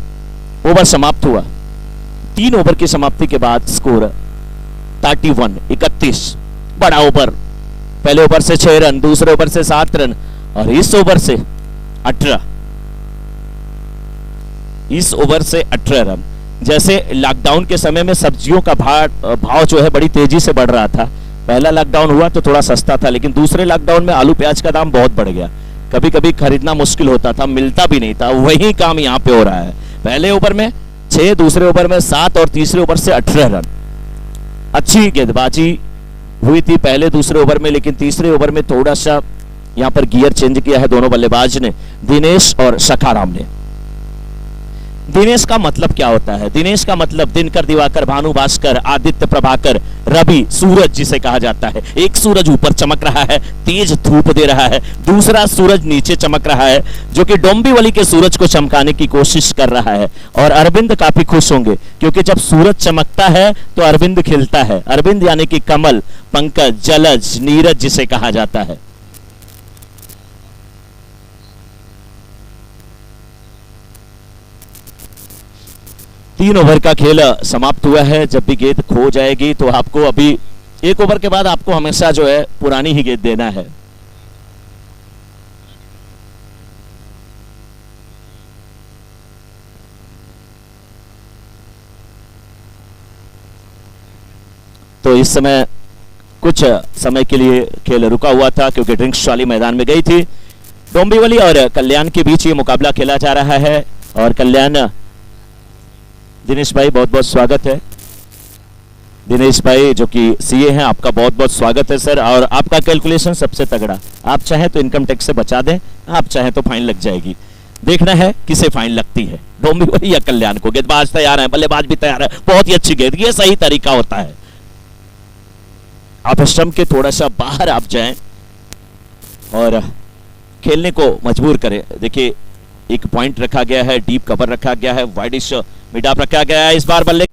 ओवर समाप्त हुआ। 3 ओवर की समाप्ति के बाद स्कोर 31-31। बड़ा ओवर, पहले ओवर से 6 रन, दूसरे ओवर से 7 रन और इस ओवर से 18। इस ओवर से 18 रन। जैसे लॉकडाउन के समय में सब्जियों का भाव जो है बड़ी तेजी से बढ़ रहा था। पहला लॉकडाउन हुआ तो थोड़ा सस्ता था, लेकिन दूसरे लॉकडाउन में आलू प्याज का दाम बहुत बढ़ गया। कभी कभी खरीदना मुश्किल होता था, मिलता भी नहीं था। वही काम यहाँ पे हो रहा है। पहले ओवर में 6, दूसरे ओवर में 7 और तीसरे ओवर से 18 रन। अच्छी गेंदबाजी हुई थी पहले दूसरे ओवर में, लेकिन तीसरे ओवर में थोड़ा सा यहां पर गियर चेंज किया है दोनों बल्लेबाज ने, दिनेश और सखाराम ने। दिनेश का मतलब क्या होता है? दिनेश का मतलब दिनकर, दिवाकर, भानु, भास्कर, आदित्य, प्रभाकर, रवि, सूरज जिसे कहा जाता है। एक सूरज ऊपर चमक रहा है, तेज धूप दे रहा है, दूसरा सूरज नीचे चमक रहा है जो कि डोंबिवली के सूरज को चमकाने की कोशिश कर रहा है। और अरविंद काफी खुश होंगे क्योंकि जब सूरज चमकता है तो अरविंद खिलता है। अरविंद यानी कि कमल, पंकज, जलज, नीरज जिसे कहा जाता है। तीन ओवर का खेल समाप्त हुआ है। जब भी गेंद खो जाएगी तो आपको अभी एक ओवर के बाद आपको हमेशा जो है पुरानी ही गेंद देना है। तो इस समय कुछ समय के लिए खेल रुका हुआ था क्योंकि ड्रिंक्स वाली मैदान में गई थी। डोंबिवली और कल्याण के बीच ये मुकाबला खेला जा रहा है और कल्याण, दिनेश भाई बहुत बहुत स्वागत है। दिनेश भाई जो कि सीए हैं, आपका बहुत बहुत स्वागत है सर। और आपका कैलकुलेशन सबसे तगड़ा, आप चाहें तो इनकम टैक्स से बचा दें, आप चाहें तो फाइन लग जाएगी। देखना है किसे फाइन लगती है, डोंबिवली या कल्याण को। गेंदबाज तैयार है, बल्लेबाज भी तैयार है, बहुत ही अच्छी गेंद, ये सही तरीका होता है। आप स्टंप के थोड़ा सा बाहर आप जाएं और खेलने को मजबूर करें। देखिए एक पॉइंट रखा गया है, डीप कवर रखा गया है, वाइडिश मिड ऑफ रखा गया है। इस बार बल्ले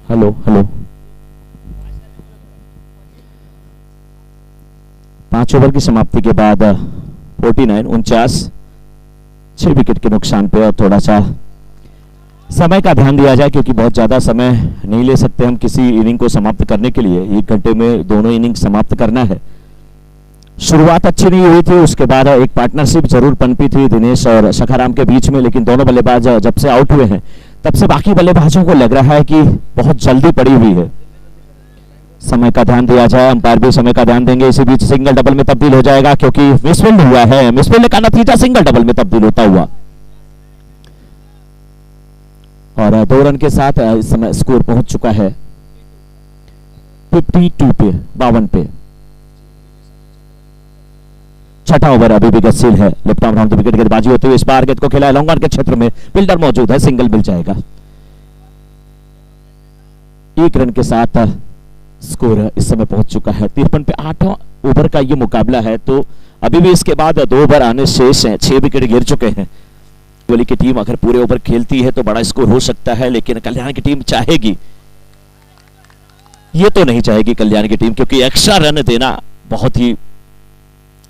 हेलो हेलो 5 ओवर की समाप्ति के बाद 49 6 विकेट के नुकसान पे। और थोड़ा सा समय का ध्यान दिया जाए क्योंकि बहुत ज्यादा समय नहीं ले सकते हम किसी इनिंग को समाप्त करने के लिए। 1 घंटे में दोनों इनिंग समाप्त करना है। शुरुआत अच्छी नहीं हुई थी, उसके बाद एक पार्टनरशिप जरूर पनपी थी दिनेश और सखाराम के बीच में, लेकिन दोनों बल्लेबाज जब से आउट हुए हैं तब से बाकी बल्लेबाजों को लग रहा है कि बहुत जल्दी पड़ी हुई है। समय का ध्यान दिया जाए, अंपायर भी समय का ध्यान देंगे। इसी बीच सिंगल डबल में तब्दील हो जाएगा क्योंकि मिसफील्ड हुआ है। मिसफील्ड का नतीजा सिंगल डबल में तब्दील होता हुआ और 2 रन के साथ इस समय स्कोर पहुंच चुका है 52 पे, 52 पे। छठा ओवर अभी भी गतिशील है। Left arm round the wicket गेंदबाजी होते हुए इस बार गेंद को खेला है लॉन्ग ऑन के क्षेत्र में, फील्डर मौजूद है, सिंगल मिल जाएगा। 1 रन के साथ स्कोर इस समय पहुंच चुका है 53 पे। 8वां ओवर का ये मुकाबला है तो अभी भी इसके बाद 2 ओवर आने शेष हैं। 6 विकेट गिर चुके हैं। डोंबिवली की टीम अगर पूरे ओवर खेलती है तो बड़ा स्कोर हो सकता है, लेकिन कल्याण की टीम चाहेगी, ये तो नहीं चाहेगी कल्याण की टीम, क्योंकि एक्स्ट्रा रन देना बहुत ही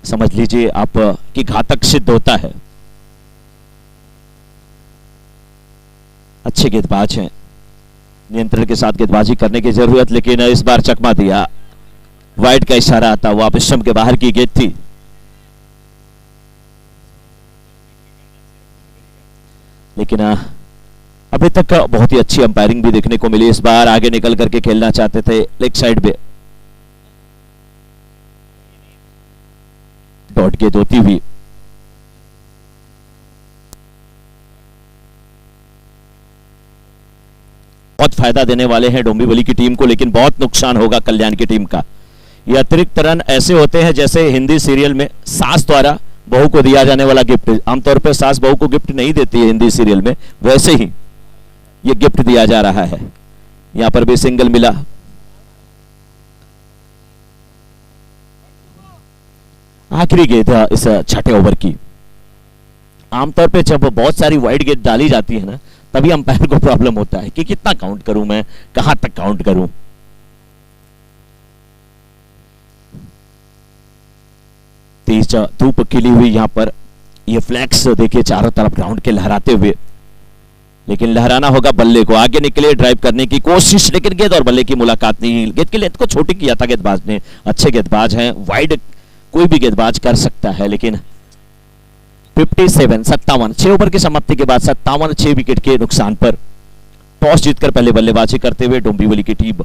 समझ लीजिए आप कि घातक सिद्ध होता है। अच्छे गेंदबाज हैं, नियंत्रण के साथ गेंदबाजी करने की जरूरत, लेकिन इस बार चकमा दिया। वाइड का इशारा आता हुआ स्टंप के बाहर की गेंद थी। लेकिन अभी तक बहुत ही अच्छी अंपायरिंग भी देखने को मिली। इस बार आगे निकल करके खेलना चाहते थे लेग साइड पे, डॉट गेंद होती हुई। बहुत फायदा देने वाले हैं डोंबिवली की टीम को, लेकिन बहुत नुकसान होगा कल्याण की टीम का। ये अतिरिक्त रन ऐसे होते हैं जैसे हिंदी सीरियल में सास द्वारा बहू को दिया जाने वाला गिफ्ट। आमतौर पर सास बहू को गिफ्ट नहीं देती है हिंदी सीरियल में, वैसे ही ये गिफ्ट दिया जा रहा है। यहां पर भी सिंगल मिला। आखिरी गेंद इस छठे ओवर की। आमतौर पे जब बहुत सारी वाइड गेंद डाली जाती है ना, तभी अंपायर को प्रॉब्लम होता है कि कितना काउंट करूं मैं, कहां तक काउंट करूं। तेज धूप खिली हुई यहां पर, ये फ्लैक्स देखिए चारों तरफ ग्राउंड के लहराते हुए। लेकिन लहराना होगा बल्ले को। आगे निकले ड्राइव करने की कोशिश, लेकिन गेंद और बल्ले की मुलाकात नहीं। गेंद की लेंथ को छोटी किया था गेंदबाज ने। अच्छे गेंदबाज हैं, वाइड कोई भी गेंदबाज कर सकता है, लेकिन 57 6 ओवर की समाप्ति के बाद 57 6 विकेट के नुकसान पर टॉस जीतकर पहले बल्लेबाजी करते हुए डोंबिवली की टीम।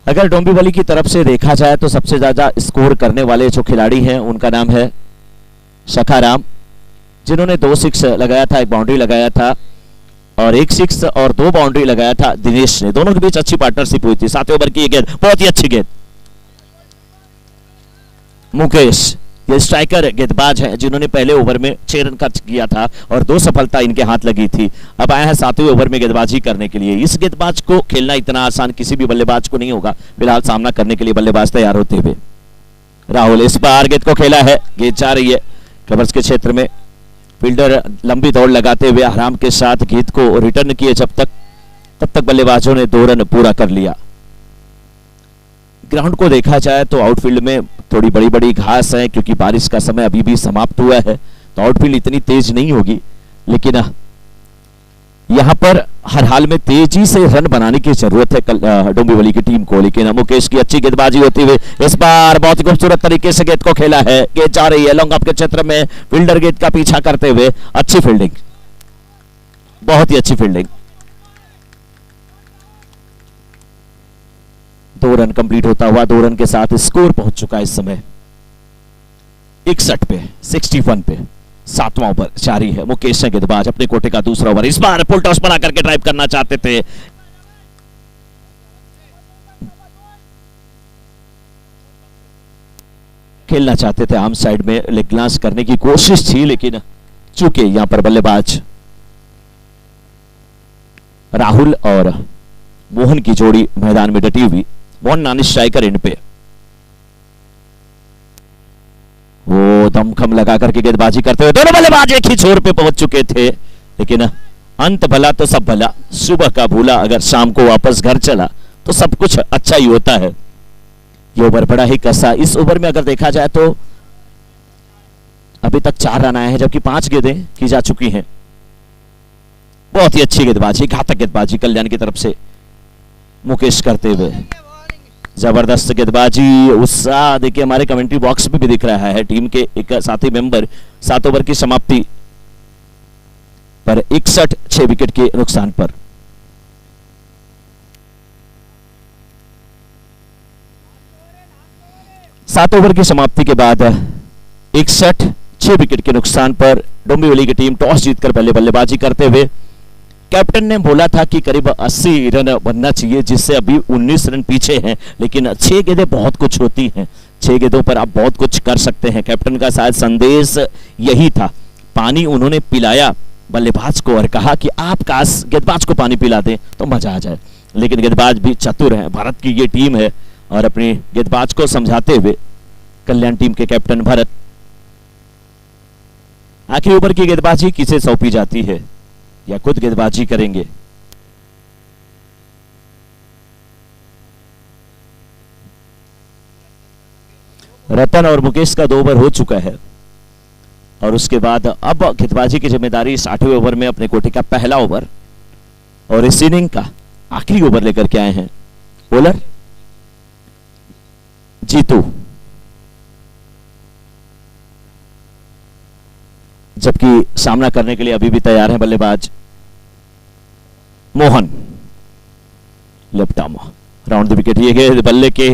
अगर डोंबिवली की तरफ से देखा जाए तो सबसे ज्यादा स्कोर करने वाले जो खिलाड़ी हैं उनका नाम है शखाराम, जिन्होंने 2 6 लगाया था, 1 बाउंड्री लगाया था, और 1 6 और 2 बाउंड्री लगाया था दिनेश ने। दोनों के बीच अच्छी पार्टनरशिप हुई थी। 7 ओवर की गेंद, बहुत ही अच्छी गेंद। मुकेश ये स्ट्राइकर गेंदबाज है जिन्होंने पहले ओवर में 6 रन खर्च किया था और 2 सफलता इनके हाथ लगी थी। अब आया है 7वें ओवर में गेंदबाजी करने के लिए। इस गेंदबाज को खेलना इतना आसान किसी भी बल्लेबाज को नहीं होगा। फिलहाल सामना करने के लिए बल्लेबाज तैयार होते हुए राहुल इस बार गेंद को खेला है, गेंद जा रही है कवर्स के क्षेत्र में। फील्डर लंबी दौड़ लगाते हुए आराम के साथ गेंद को रिटर्न किए तब तक बल्लेबाजों ने 2 रन पूरा कर लिया। ग्राउंड को देखा जाए तो आउटफील्ड में थोड़ी बड़ी बड़ी घास है, क्योंकि बारिश का समय अभी भी समाप्त हुआ है, तो आउटफील्ड इतनी तेज नहीं होगी, लेकिन यहां पर हर हाल में तेजी से रन बनाने की जरूरत है डोंबिवली की टीम को। लेकिन मुकेश की अच्छी गेंदबाजी होती हुए इस बार बहुत ही खूबसूरत तरीके से गेंद को खेला है, गेंद जा रही है लॉन्ग ऑफ के क्षेत्र में। फील्डर गेंद का पीछा करते हुए अच्छी फील्डिंग, बहुत ही अच्छी फील्डिंग। 2 रन कंप्लीट होता हुआ 2 रन के साथ स्कोर पहुंच चुका है इस समय 61 पे 61 पे। 7वां ओवर जारी है। मुकेश गेंदबाज अपने कोटे का दूसरा ओवर, इस बार फुल टॉस बना करके ड्राइव करना चाहते थे। खेलना चाहते थे आर्म साइड में, लेग ग्लांस करने की कोशिश थी, लेकिन चूंकि यहां पर बल्लेबाज राहुल और मोहन की जोड़ी मैदान में डटी हुई। मोहन नानी स्ट्राइकर एंड पे वो दमखम लगा करके गेंदबाजी करते हुए दोनों बल्लेबाज एक ही छोर पे पहुंच चुके थे, लेकिन अंत भला तो सब भला। सुबह का भूला अगर शाम को वापस घर चला तो सब कुछ अच्छा ही होता है। ये ओवर बड़ा ही कसा। इस ओवर में अगर देखा जाए तो अभी तक 4 रन आए हैं, जबकि 5 गेंदें की जा चुकी हैं। बहुत ही अच्छी गेंदबाजी, घातक गेंदबाजी कल्याण की तरफ से मुकेश करते हुए। जबरदस्त गेंदबाजी। उत्साह देखिए हमारे कमेंट्री बॉक्स में भी दिख रहा है। टीम के एक साथी मेंबर 7 ओवर की समाप्ति पर 61 6 विकेट के नुकसान पर। सात ओवर की समाप्ति के बाद 61 6 विकेट के नुकसान पर डोंबिवली की टीम टॉस जीतकर पहले बल्लेबाजी करते हुए। कैप्टन ने बोला था कि करीब 80 रन बनना चाहिए, जिससे अभी 19 रन पीछे हैं, लेकिन 6 गेंदें बहुत कुछ होती हैं। 6 गेंदों पर आप बहुत कुछ कर सकते हैं। कैप्टन का शायद संदेश यही था। पानी उन्होंने पिलाया बल्लेबाज को और कहा कि आप काश गेंदबाज को पानी पिला दें तो मजा आ जाए, लेकिन गेंदबाज भी चतुर हैं। भारत की ये टीम है और अपनी गेंदबाज को समझाते हुए कल्याण टीम के कैप्टन भरत आखिरी ओवर की गेंदबाजी किसे सौंपी जाती है या खुद गेंदबाजी करेंगे। रतन और मुकेश का 2 ओवर हो चुका है और उसके बाद अब गेंदबाजी की जिम्मेदारी 60वें ओवर में अपने कोटे का पहला ओवर और इस इनिंग का आखिरी ओवर लेकर के आए हैं बॉलर जीतू, जबकि सामना करने के लिए अभी भी तैयार है बल्लेबाज Mohan. Left arm round the wicket. ये गए बल्ले के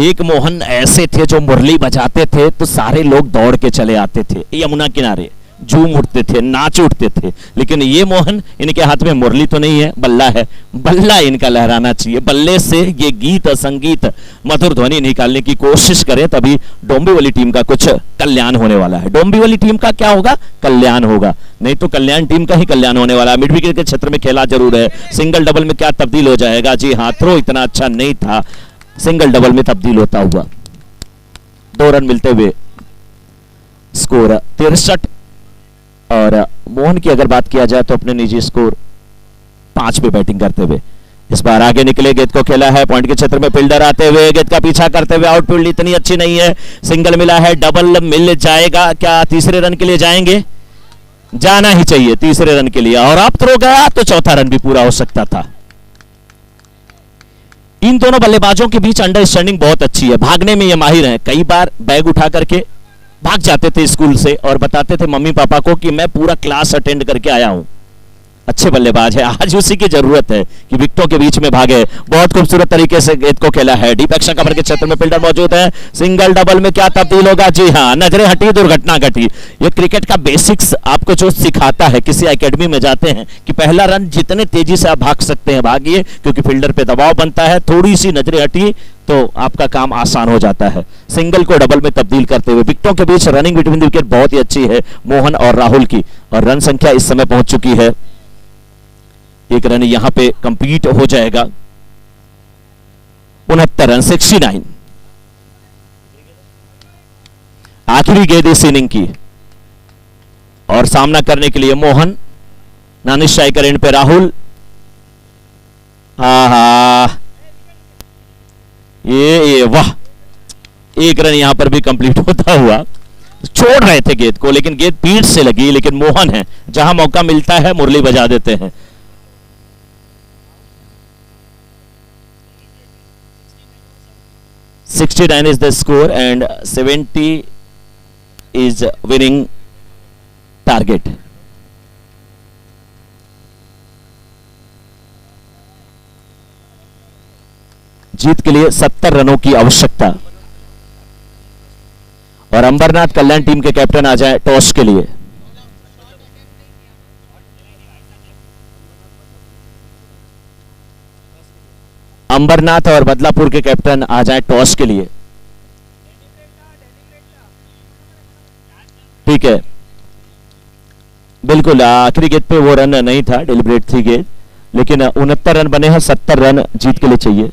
एक मोहन ऐसे थे जो मुरली बजाते थे तो सारे लोग दौड़ के चले आते थे, यमुना किनारे झूम उठते थे, नाच उठते थे। लेकिन ये मोहन, इनके हाथ में मुरली तो नहीं है, बल्ला है। बल्ला इनका लहराना चाहिए। बल्ले से ये गीत और संगीत मधुर ध्वनि निकालने की कोशिश करें, तभी डोंबिवली टीम का कुछ कल्याण होने वाला है। डोंबिवली टीम का क्या होगा? कल्याण होगा, नहीं तो कल्याण टीम का ही कल्याण होने वाला है। मिड विकेट के क्षेत्र में खेला जरूर है, सिंगल डबल में क्या तब्दील हो जाएगा? जी हाँ, थ्रो इतना अच्छा नहीं था, सिंगल डबल में तब्दील होता हुआ 2 रन मिलते हुए स्कोर 63। और मोहन की अगर बात किया जाए तो अपने निजी स्कोर 5 पे बैटिंग करते हुए इस बार आगे निकले, गेंद को खेला है पॉइंट के क्षेत्र में। फील्डर आते हुए गेंद का पीछा करते हुए, आउटफील्ड इतनी अच्छी नहीं है, सिंगल मिला है, डबल मिल जाएगा क्या? तीसरे रन के लिए जाएंगे, जाना ही चाहिए तीसरे रन के लिए, और अब थ्रो गया तो चौथा रन भी पूरा हो सकता था। इन दोनों बल्लेबाजों के बीच अंडरस्टैंडिंग बहुत अच्छी है, भागने में ये माहिर हैं। कई बार बैग उठा करके भाग जाते थे स्कूल से और बताते थे मम्मी पापा को कि मैं पूरा क्लास अटेंड करके आया हूं। अच्छे बल्लेबाज है, आज उसी की जरूरत है कि विकेटों के बीच में भागे। बहुत खूबसूरत तरीके से गेंद को खेला है, डीप एक्शन कवर के क्षेत्र में फील्डर मौजूद है। सिंगल डबल में क्या तब्दील होगा? जी हां, नजरें हटी, दुर्घटना घटी। ये क्रिकेट का बेसिक्स आपको जो सिखाता है, किसी एकेडमी में जाते हैं कि पहला रन जितने तेजी से आप भाग सकते हैं भागिए, क्योंकि फील्डर पे दबाव बनता है। थोड़ी सी नजरें हटी तो आपका काम आसान हो जाता है। सिंगल को डबल में तब्दील करते हुए विकेटों के बीच रनिंग बिटवीन द विकेट बहुत ही अच्छी है मोहन और राहुल की, और रन संख्या इस समय पहुंच चुकी है। एक रन यहां पे कंप्लीट हो जाएगा। 69 रन, 69। आखिरी गेंद इस इनिंग की, और सामना करने के लिए मोहन, नॉन स्ट्राइकर एंड पे राहुल। ये वाह, एक रन यहां पर भी कंप्लीट होता हुआ। छोड़ रहे थे गेंद को, लेकिन गेंद पीठ से लगी, लेकिन मोहन है, जहां मौका मिलता है मुरली बजा देते हैं। $69 is the score and 70 is winning target. जीत के लिए 70 रनों की आवश्यकता, और अंबरनाथ कल्याण टीम के कैप्टन आ जाए टॉस के लिए। अंबरनाथ और बदलापुर के कैप्टन आ जाए टॉस के लिए। ठीक है, बिल्कुल आखिरी गेंद पे वो रन नहीं था, डिलिब्रेट थी गेंद, लेकिन 69 रन बने हैं, 70 रन जीत के लिए चाहिए।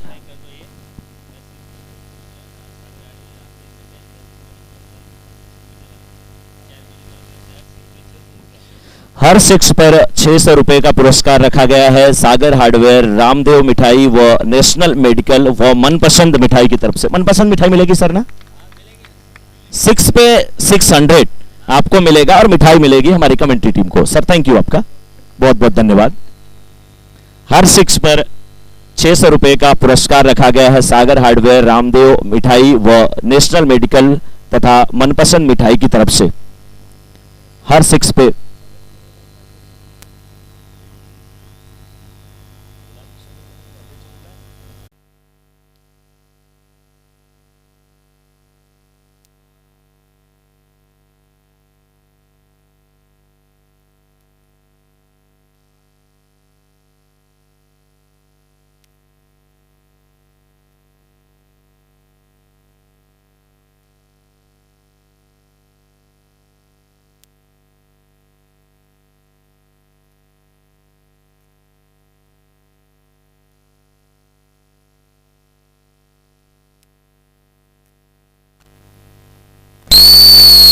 हर सिक्स पर 600 रुपए का पुरस्कार रखा गया है सागर हार्डवेयर, रामदेव मिठाई व नेशनल मेडिकल व मनपसंद मिठाई की तरफ से। मनपसंद मिठाई मिलेगी सर ना? 6 पे 600 आपको मिलेगा, और मिठाई मिलेगी हमारी कमेंट्री टीम को। सर थैंक यू, आपका बहुत बहुत धन्यवाद। हर 6 पर 600 रुपए का पुरस्कार रखा गया है सागर हार्डवेयर, रामदेव मिठाई व नेशनल मेडिकल तथा मनपसंद मिठाई की तरफ से। हर 6 पे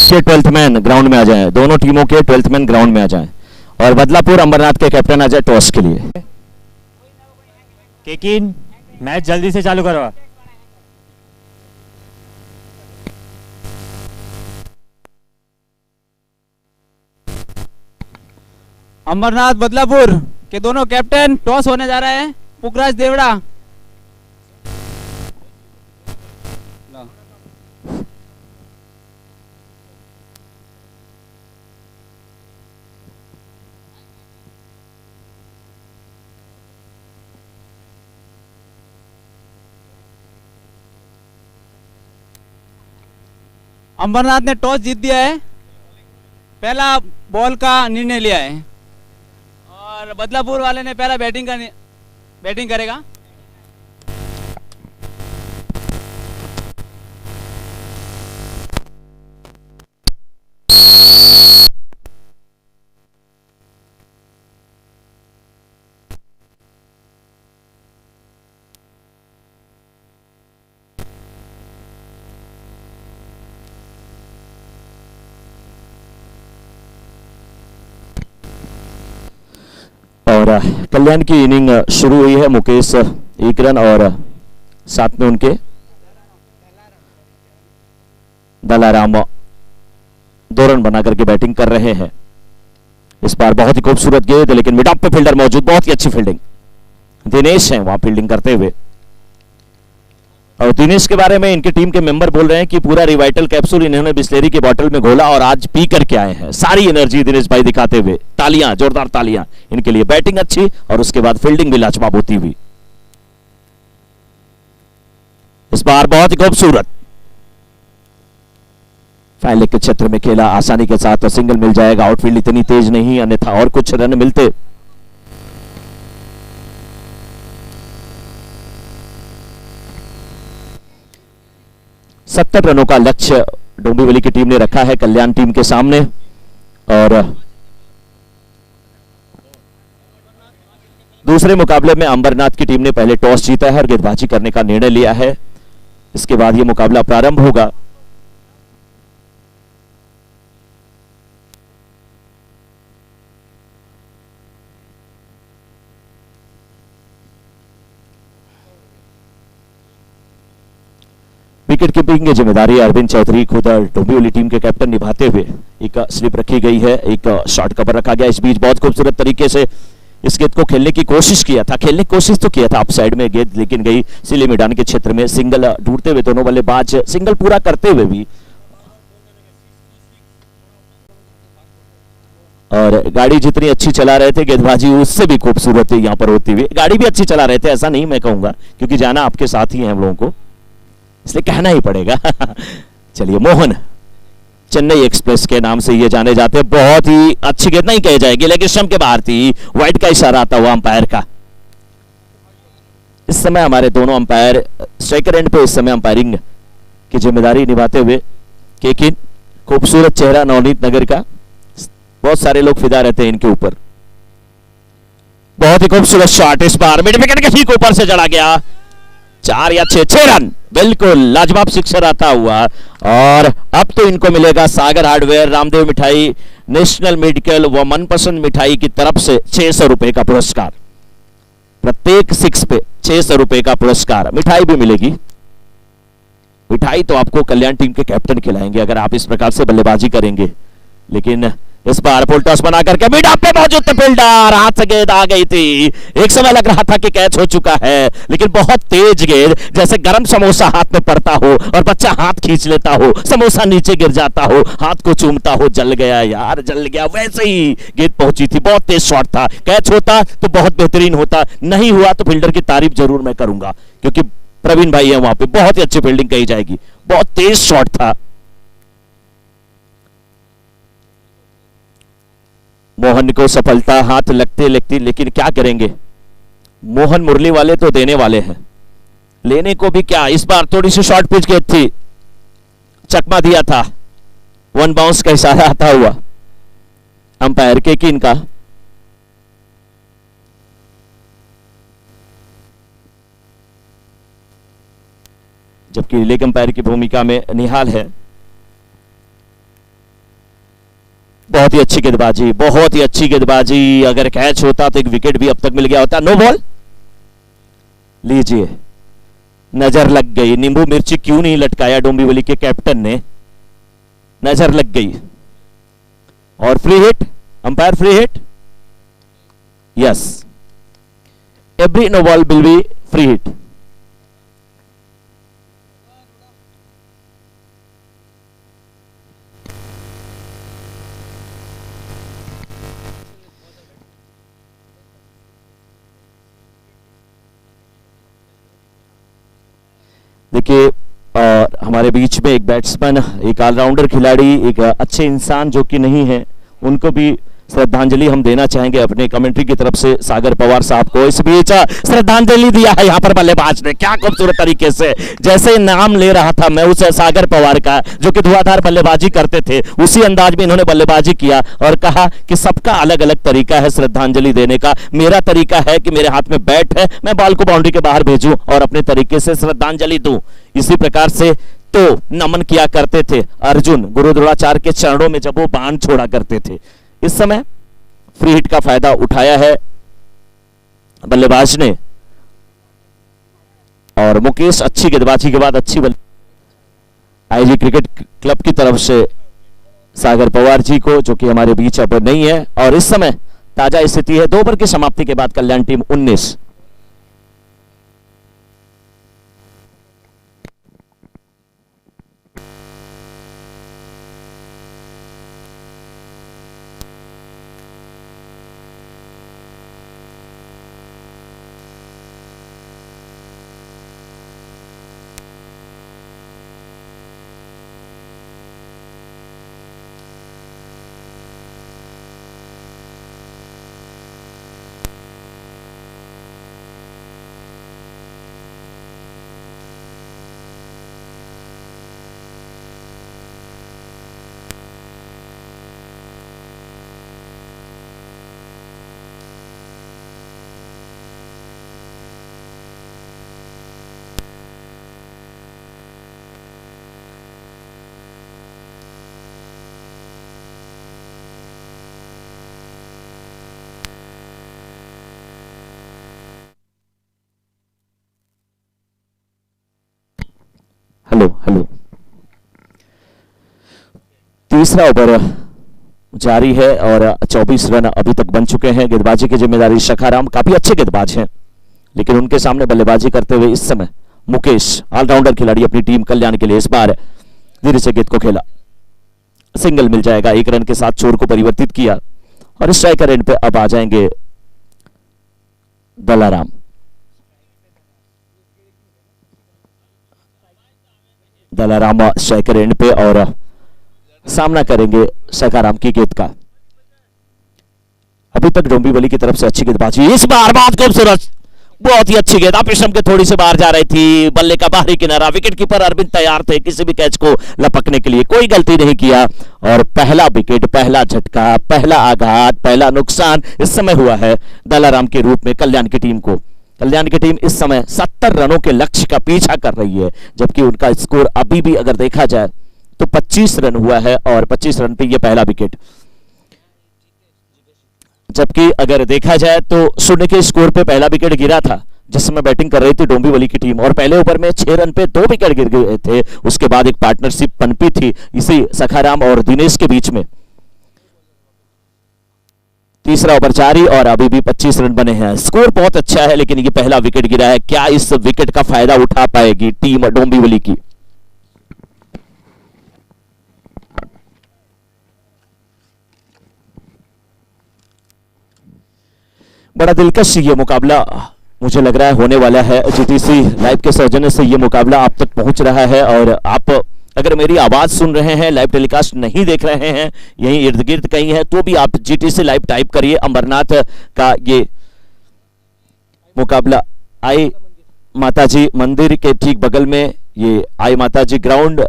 के 12th मैन ग्राउंड में आ जाएं, दोनों टीमों के 12th मैन ग्राउंड में आ जाएं, और बदलापुर अंबरनाथ के कैप्टन आ जाए टॉस के लिए। केकिन मैच जल्दी से चालू करो। अंबरनाथ बदलापुर के दोनों कैप्टन, टॉस होने जा रहा है। पुखराज देवड़ा, अंबरनाथ ने टॉस जीत दिया है, पहला बॉल का निर्णय लिया है, और बदलापुर वाले ने पहला बैटिंग करेगा। और कल्याण की इनिंग शुरू हुई है। मुकेश 1 रन और साथ में उनके दलाराम 2 रन बना करके बैटिंग कर रहे हैं। इस बार बहुत ही खूबसूरत गेंद, लेकिन मिड ऑफ पे फील्डर मौजूद, बहुत ही अच्छी फील्डिंग। दिनेश हैं वहां फील्डिंग करते हुए, और दिनेश के बारे में इनके टीम के मेंबर बोल रहे हैं कि पूरा रिवाइटल कैप्सूल इन्होंने बिस्लेरी की बोतल में घोला और आज पी करके आए हैं। सारी एनर्जी दिनेश भाई दिखाते हुए, तालियां, जोरदार तालियां इनके लिए। बैटिंग अच्छी और उसके बाद फील्डिंग भी लाजवाब होती हुई। इस बार बहुत ही खूबसूरत फाइल के क्षेत्र में खेला, आसानी के साथ सिंगल मिल जाएगा। आउटफील्ड इतनी तेज नहीं, अन्यथा और कुछ रन मिलते। सत्तर रनों का लक्ष्य डोंबिवली की टीम ने रखा है कल्याण टीम के सामने। और दूसरे मुकाबले में अंबरनाथ की टीम ने पहले टॉस जीता है और गेंदबाजी करने का निर्णय लिया है। इसके बाद यह मुकाबला प्रारंभ होगा। विकेट कीपिंग की जिम्मेदारी अरविंद चौधरी खुद डोंबिवली टीम के कैप्टन निभाते हुए। एक स्लिप रखी गई है, एक शॉर्ट कवर रखा गया। इस बीच बहुत खूबसूरत तरीके से इस गेंद को खेलने की कोशिश किया था, अप साइड में गेंद, लेकिन गई सिले मैदान के क्षेत्र में। सिंगल ढूंढते हुए दोनों बल्लेबाज सिंगल पूरा करते हुए भी, और गाड़ी जितनी अच्छी चला रहे थे गेंदबाजी उससे भी खूबसूरत यहां पर होती हुई। गाड़ी भी अच्छी चला रहे थे, ऐसा नहीं मैं कहूंगा, क्योंकि जाना आपके साथ ही है हम लोगों को, इसलिए कहना ही पड़ेगा। चलिए, मोहन चेन्नई एक्सप्रेस के नाम से ये जाने जाते हैं। बहुत ही अच्छी गेंद नहीं कही जाएगी, लेकिन स्टंप के बाहर थी। वाइड का इशारा आता हुआ अंपायर का। इस समय हमारे दोनों अंपायर स्ट्राइकर एंड पे इस समय अंपायरिंग की जिम्मेदारी निभाते हुए। केकिन, खूबसूरत चेहरा नवनीत नगर का, बहुत सारे लोग फिदा रहते हैं इनके ऊपर। बहुत ही खूबसूरत शॉट, इस बार मिड विकेट के ठीक ऊपर से चढ़ा गया। 4 या 6 रन, बिल्कुल लाजवाब सिक्सर आता हुआ। और अब तो इनको मिलेगा सागर हार्डवेयर, रामदेव मिठाई, नेशनल मेडिकल व मनपसंद मिठाई की तरफ से 600 रुपए का पुरस्कार। प्रत्येक 6 पे 600 रुपए का पुरस्कार। मिठाई भी मिलेगी। मिठाई तो आपको कल्याण टीम के कैप्टन खिलाएंगे अगर आप इस प्रकार से बल्लेबाजी करेंगे। लेकिन इस बार फुल टॉस बना करके मिड ऑफ पे मौजूद थे फील्डर, हाथ से गेंद आ गई थी। एक समय लग रहा था कि कैच हो चुका है, लेकिन बहुत तेज गेंद, जैसे गरम समोसा हाथ में पड़ता हो और बच्चा हाथ खींच लेता हो, समोसा नीचे गिर जाता हो, हाथ को चूमता हो, जल गया यार, जल गया, वैसे ही गेंद पहुंची थी। बहुत तेज शॉट था, कैच होता तो बहुत बेहतरीन होता, नहीं हुआ तो फील्डर की तारीफ जरूर मैं करूंगा, क्योंकि प्रवीण भाई है वहां पे, बहुत ही अच्छी फील्डिंग कही जाएगी। बहुत तेज शॉट था। मोहन को सफलता हाथ लगते लगती, लेकिन क्या करेंगे, मोहन मुरली वाले तो देने वाले हैं, लेने को भी क्या। इस बार थोड़ी सी शॉर्ट पिच गेंद थी, चकमा दिया था, 1 बाउंस का इशारा आता हुआ अंपायर के किन का। जबकि लेग अंपायर की भूमिका में निहाल है। बहुत ही अच्छी गेंदबाजी, बहुत ही अच्छी गेंदबाजी। अगर कैच होता तो एक विकेट भी अब तक मिल गया होता। No ball. लीजिए, नजर लग गई। नींबू मिर्ची क्यों नहीं लटकाया डोंबिवली के कैप्टन ने, नजर लग गई। और free hit, umpire free hit, yes, every no ball will be free hit. देखिए, हमारे बीच में एक बैट्समैन, एक ऑलराउंडर खिलाड़ी, एक अच्छे इंसान जो कि नहीं है, उनको भी श्रद्धांजलि हम देना चाहेंगे अपने कमेंट्री की तरफ से सागर पवार साहब को। इस बीच श्रद्धांजलि दिया है यहाँ पर बल्लेबाज ने, क्या खूबसूरत तरीके से, जैसे नाम ले रहा था मैं उस सागर पवार का जो कि धुआंधार बल्लेबाजी करते थे, उसी अंदाज में इन्होंने बल्लेबाजी किया और कहा कि सबका अलग अलग तरीका है श्रद्धांजलि देने का। मेरा तरीका है कि मेरे हाथ में बैट है, मैं बॉल को बाउंड्री के बाहर भेजूं और अपने तरीके से श्रद्धांजलि दूं। इसी प्रकार से तो नमन किया करते थे अर्जुन गुरु द्रोणाचार्य के चरणों में जब वो बाण छोड़ा करते थे। इस समय फ्री हिट का फायदा उठाया है बल्लेबाज ने, और मुकेश अच्छी गेंदबाजी के बाद अच्छी आईजी क्रिकेट क्लब की तरफ से सागर पवार जी को, जो कि हमारे बीच अब नहीं है। और इस समय ताजा स्थिति है 2 ओवर की समाप्ति के बाद कल्याण टीम 19। हेलो हेलो, तीसरा ओवर जारी है और 24 रन अभी तक बन चुके हैं। गेंदबाजी की जिम्मेदारी सखाराम, काफी अच्छे गेंदबाज हैं, लेकिन उनके सामने बल्लेबाजी करते हुए इस समय मुकेश, ऑलराउंडर खिलाड़ी, अपनी टीम कल्याण के लिए इस बार धीरे से गेंद को खेला, सिंगल मिल जाएगा। 1 रन के साथ चोर को परिवर्तित किया और स्ट्राइकर एंड पे अब आ जाएंगे दलाराम। दलाराम स्ट्राइकर एंड पे और सामना करेंगे सखाराम की गेंद का। अभी तक डोंबिवली की तरफ से अच्छी गेंदबाजी, इस बार बहुत खूबसूरत, बहुत ही अच्छी गेंद ऑपरेशन के थोड़ी से बाहर जा रही थी, बल्ले का बाहरी किनारा, विकेट कीपर अरविंद तैयार थे किसी भी कैच को लपकने के लिए, कोई गलती नहीं किया और पहला विकेट, पहला झटका, पहला आघात, पहला नुकसान इस समय हुआ है दलाराम के रूप में कल्याण की टीम को। कल्याण की टीम इस समय 70 रनों के लक्ष्य का पीछा कर रही है, जबकि उनका स्कोर अभी भी अगर देखा जाए तो 25 रन हुआ है और 25 रन पे ये पहला विकेट। जबकि अगर देखा जाए तो 0 के स्कोर पे पहला विकेट गिरा था जिस समय बैटिंग कर रही थी डोंबिवली की टीम, और पहले ओवर में 6 रन पे 2 विकेट गिर गए थे। उसके बाद एक पार्टनरशिप पनपी थी इसी सखाराम और दिनेश के बीच में। तीसरा ओवर जारी और अभी भी 25 रन बने हैं, स्कोर बहुत अच्छा है, लेकिन ये पहला विकेट गिरा है। क्या इस विकेट का फायदा उठा पाएगी टीम डोंबिवली की? बड़ा दिलकश ये मुकाबला मुझे लग रहा है होने वाला है। जीटीसी लाइव के सौजन्य से ये मुकाबला आप तक पहुंच रहा है और आप अगर मेरी आवाज सुन रहे हैं, लाइव टेलीकास्ट नहीं देख रहे हैं, यहीं इर्द गिर्द कहीं है, तो भी आप जीटीसी लाइव टाइप करिए। अमरनाथ का ये मुकाबला आई माताजी मंदिर के ठीक बगल में, ये आई माताजी ग्राउंड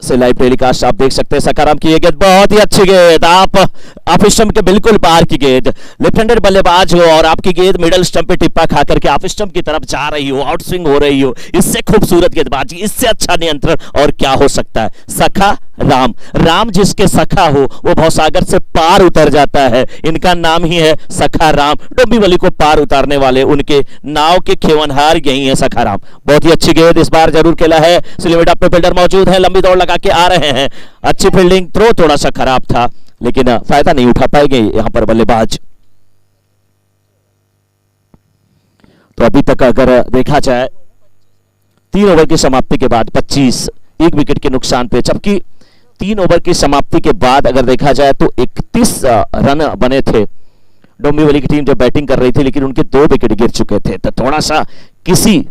से लाइव टेलीकास्ट आप देख सकते हैं। सखाराम की ये गेंद बहुत ही अच्छी गेंद, आप स्टंप के बिल्कुल पार की गेंद, लेफ्ट हैंडेड बल्लेबाज हो और आपकी गेंद मिडल स्टंप पे टिप्पा खा करके आप स्टंप की तरफ जा रही हो, आउट स्विंग हो रही हो, इससे खूबसूरत गेंदबाजी, इससे अच्छा नियंत्रण और क्या हो सकता है। सखा राम, राम जिसके सखा हो वो भवसागर से पार उतर जाता है, इनका नाम ही है सखा राम। डोंबिवली को पार उतारने वाले उनके नाव के खेवनहार यही है सखा राम। बहुत ही अच्छी गेंद इस बार जरूर खेला है, स्लिमिट अप पे फील्डर मौजूद है, लंबी दौड़ लगा के आ रहे हैं, अच्छी फील्डिंग, थ्रो थोड़ा सा खराब था लेकिन फायदा नहीं उठा पाएंगे यहां पर बल्लेबाज। तो अभी तक अगर देखा जाए 3 ओवर की समाप्ति के बाद 25, 1 विकेट के नुकसान पे, जबकि 3 ओवर की समाप्ति के बाद अगर देखा जाए तो 31 रन बने थे। डोंबिवली की टीम जब बैटिंग कर रही थी लेकिन उनके 2 विकेट गिर चुके थे। तो थोड़ा सा किसी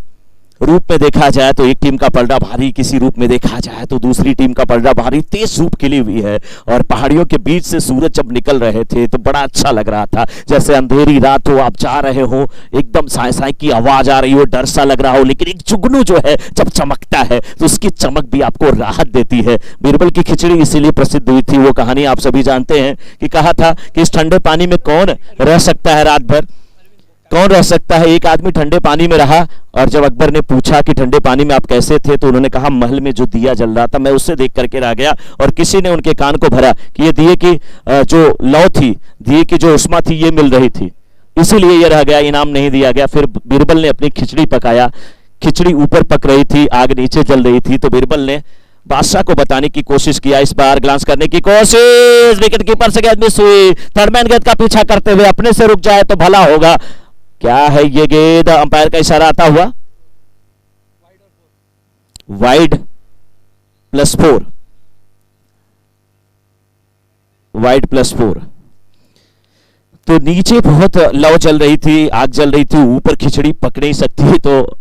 रूप में देखा जाए तो एक टीम का पलड़ा भारी, किसी रूप में देखा जाए तो दूसरी टीम का पलड़ा भारी। तेज धूप खिली हुई है और पहाड़ियों के बीच से सूरज जब निकल रहे थे तो बड़ा अच्छा लग रहा था, जैसे अंधेरी रात हो, आप जा रहे हो, एकदम साय साय की आवाज आ रही हो, डर सा लग रहा हो, लेकिन एक जुगनू जो है जब चमकता है तो उसकी चमक भी आपको राहत देती है। बीरबल की खिचड़ी इसीलिए प्रसिद्ध हुई थी, वो कहानी आप सभी जानते हैं कि कहा था कि इस ठंडे पानी में कौन रह सकता है रात भर, कौन रह सकता है। एक आदमी ठंडे पानी में रहा और जब अकबर ने पूछा कि ठंडे पानी में आप कैसे थे तो उन्होंने कहा महल में जो दिया जल रहा था मैं उससे देख करके रह गया, और किसी ने उनके कान को भरा कि ये दिए की जो लौ थी, दिए की जो उष्मा थी ये मिल रही थी, इसीलिए ये रह गया, इनाम नहीं दिया गया। फिर बीरबल ने अपनी खिचड़ी पकाया, खिचड़ी ऊपर पक रही थी, आग नीचे जल रही थी, तो बीरबल ने बादशाह को बताने की कोशिश किया, इस बार ग्लांस करने की कोशिश, विकेट कीपर से गेंद मिस हुई, थर्डमैन गेंद का पीछा करते हुए अपने से रुक जाए तो भला होगा। क्या है ये गेंद, अंपायर का इशारा आता हुआ, वाइड +4, वाइड +4। तो नीचे बहुत लौ जल रही थी, आग जल रही थी, ऊपर खिचड़ी पक नहीं सकती, तो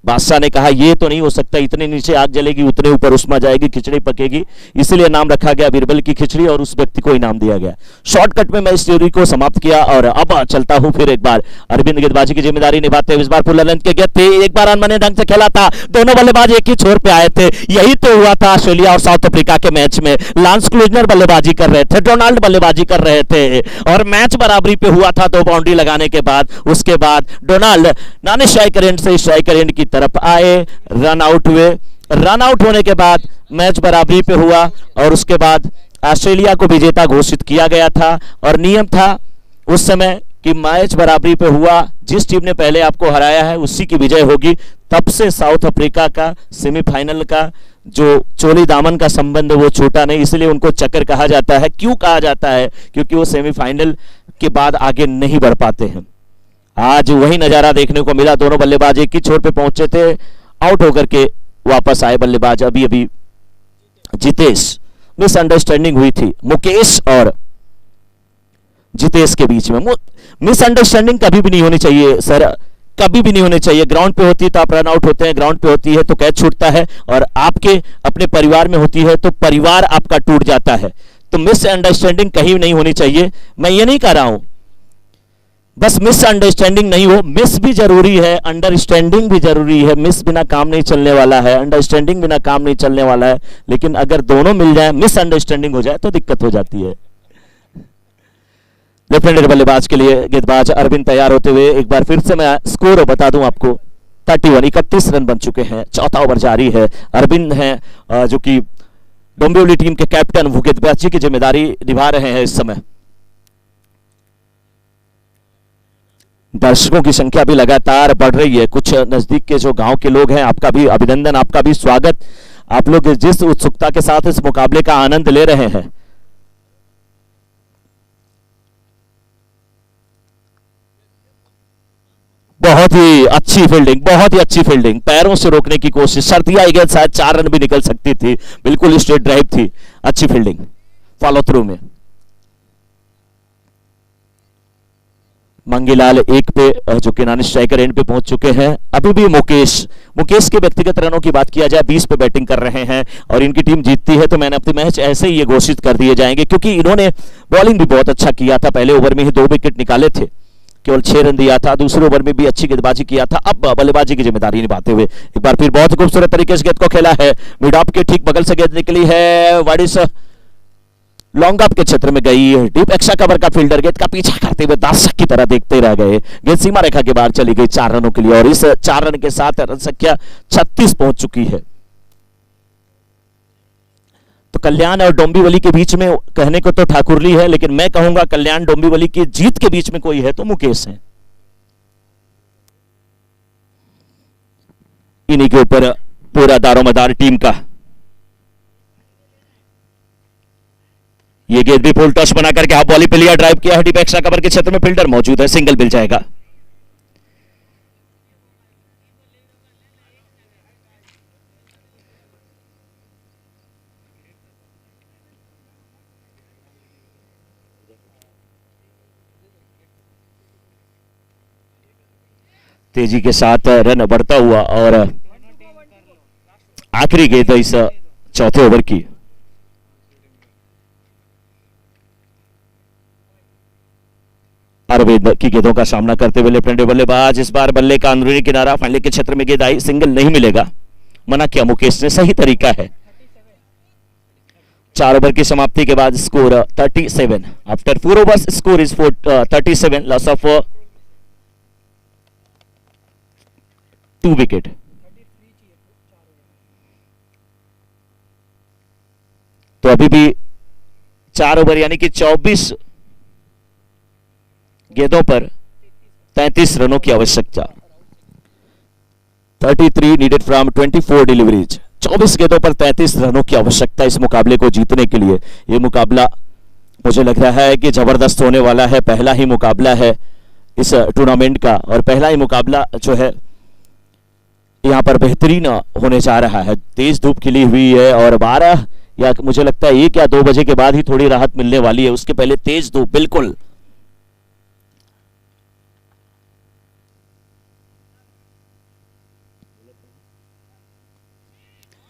बादशाह ने कहा ये तो नहीं हो सकता, इतने नीचे आग जलेगी उतने ऊपर उष्मा जाएगी, खिचड़ी पकेगी, इसलिए नाम रखा गया बीरबल की खिचड़ी और उस व्यक्ति को इनाम दिया गया। शॉर्टकट में मैं इस थ्योरी को समाप्त किया और अब चलता हूं फिर एक बार अरविंद गेंदबाजी की जिम्मेदारी निभाते हुए। इस बार फुल लेंथ के गेंद थे, एक बार अनमने ढंग से खेला था, दोनों बल्लेबाज एक ही छोर पे आए थे। यही तो हुआ था ऑस्ट्रेलिया और साउथ अफ्रीका के मैच में। लांस क्लूजनर बल्लेबाजी कर रहे थे, डोनाल्ड बल्लेबाजी कर रहे थे और मैच बराबरी पे हुआ था 2 बाउंड्री लगाने के बाद। उसके बाद डोनाल्ड नाने स्ट्राइकर एंड से स्ट्राइकर एंड की तरफ आए, रन आउट हुए, रन आउट होने के बाद मैच बराबरी पे हुआ और उसके बाद ऑस्ट्रेलिया को विजेता घोषित किया गया था। और नियम था उस समय कि मैच बराबरी पे हुआ, जिस टीम ने पहले आपको हराया है उसी की विजय होगी। तब से साउथ अफ्रीका का सेमीफाइनल का जो चोली दामन का संबंध वो छूटा नहीं, इसलिए उनको चक्कर कहा जाता है। क्यों कहा जाता है? क्योंकि वो सेमीफाइनल के बाद आगे नहीं बढ़ पाते हैं। आज वही नजारा देखने को मिला, दोनों बल्लेबाज एक ही छोर पे पहुंचे थे, आउट होकर के वापस आए बल्लेबाज। अभी अभी जितेश, मिसअंडरस्टैंडिंग हुई थी मुकेश और जितेश के बीच में। मिसअंडरस्टैंडिंग कभी भी नहीं होनी चाहिए सर, कभी भी नहीं होनी चाहिए। ग्राउंड पे होती है तो आप रन आउट होते हैं, ग्राउंड पे होती है तो कैच छूटता है, और आपके अपने परिवार में होती है तो परिवार आपका टूट जाता है। तो मिसअंडरस्टैंडिंग कहीं नहीं होनी चाहिए। मैं ये नहीं कह रहा हूं बस मिसअंडरस्टैंडिंग नहीं हो, मिस भी जरूरी है, अंडरस्टैंडिंग भी जरूरी है। मिस बिना काम नहीं चलने वाला है, अंडरस्टैंडिंग बिना काम नहीं चलने वाला है। लेकिन अगर दोनों मिल जाए, मिसअंडरस्टैंडिंग हो जाए तो दिक्कत हो जाती है। लेफ्ट हैंडेड बल्लेबाज के लिए गेंदबाज अरविंद तैयार होते हुए। एक बार फिर से मैं स्कोर बता दूं आपको, 31 रन बन चुके हैं, चौथा ओवर जारी है। अरविंद हैं जो कि डोंबिवली टीम के कैप्टन, वो गेंदबाजी की जिम्मेदारी निभा रहे हैं इस समय। दर्शकों की संख्या भी लगातार बढ़ रही है। कुछ नजदीक के जो गांव के लोग हैं, आपका भी अभिनंदन, आपका भी स्वागत। आप लोग जिस उत्सुकता के साथ इस मुकाबले का आनंद ले रहे हैं, बहुत ही अच्छी फील्डिंग, बहुत ही अच्छी फील्डिंग, पैरों से रोकने की कोशिश। सर्दिया गेंद शायद 4 रन भी निकल सकती थी, बिल्कुल स्ट्रेट ड्राइव थी, अच्छी फील्डिंग, फॉलो थ्रू में। मंगीलाल एक पे जो कि नानी स्ट्राइकर एंड पे पहुंच चुके हैं। अभी भी मुकेश के व्यक्तिगत रनों की बात किया जाए, 20 पे बैटिंग कर रहे हैं और इनकी टीम जीतती है तो मैन ऑफ द मैच ऐसे ही ये घोषित कर दिए जाएंगे, क्योंकि इन्होंने बॉलिंग भी बहुत अच्छा किया था। पहले ओवर में ही 2 विकेट निकाले थे, केवल 6 रन दिया था। दूसरे ओवर में भी अच्छी गेंदबाजी किया था। अब बल्लेबाजी की जिम्मेदारी निभाते हुए एक बार फिर बहुत खूबसूरत तरीके से गेंद को खेला है। मिड ऑफ के ठीक बगल से गेंद निकली है, वाइड लॉन्ग ऑफ के क्षेत्र में गई, डीप एक्स्ट्रा कवर का फील्डर गेंद का पीछा करते हुए दर्शक की तरह देखते रह गए। गेंद सीमा रेखा के बाहर चली गई 4 रनों के लिए और इस 4 रन के साथ रन संख्या 36 पहुंच चुकी है। तो कल्याण और डोंबिवली के बीच में कहने को तो ठाकुरली है, लेकिन मैं कहूंगा कल्याण डोंबिवली की जीत के बीच में कोई है तो मुकेश है। इन्हीं के ऊपर पूरा दारोमदार टीम का। ये गेंद भी फुल टॉस बना करके हाफ बॉली पे लिया, ड्राइव किया है, डीप एक्स्ट्रा कवर के क्षेत्र में फील्डर मौजूद है, सिंगल मिल जाएगा। तेजी के साथ रन बढ़ता हुआ और आखिरी गेंद इस चौथे ओवर की। अरविंद की गेंदों का सामना करते हुए लेफ्ट हैंडेड बल्लेबाज, इस बार बल्ले का अंदरूनी किनारा फाइनल के क्षेत्र में गेंद आई, सिंगल नहीं मिलेगा, मना किया मुकेश ने, सही तरीका है। 4 ओवर की समाप्ति के बाद score 37। After 4 overs score is 37, loss of 2 wicket. तो अभी भी 4 ओवर यानी कि 24 गेंदों पर 33 रनों की आवश्यकता। 33 नीडेड फ्रॉम 24 डिलीवरीज। 24 गेंदों पर 33 रनों की आवश्यकता इस मुकाबले को जीतने के लिए। ये मुकाबला मुझे लग रहा है कि जबरदस्त होने वाला है। पहला ही मुकाबला है इस टूर्नामेंट का और पहला ही मुकाबला जो है यहाँ पर बेहतरीन होने जा रहा है। तेज धूप खिली हुई है और 12 या मुझे लगता है 1 या 2 बजे के बाद ही थोड़ी राहत मिलने वाली है, उसके पहले तेज धूप बिल्कुल।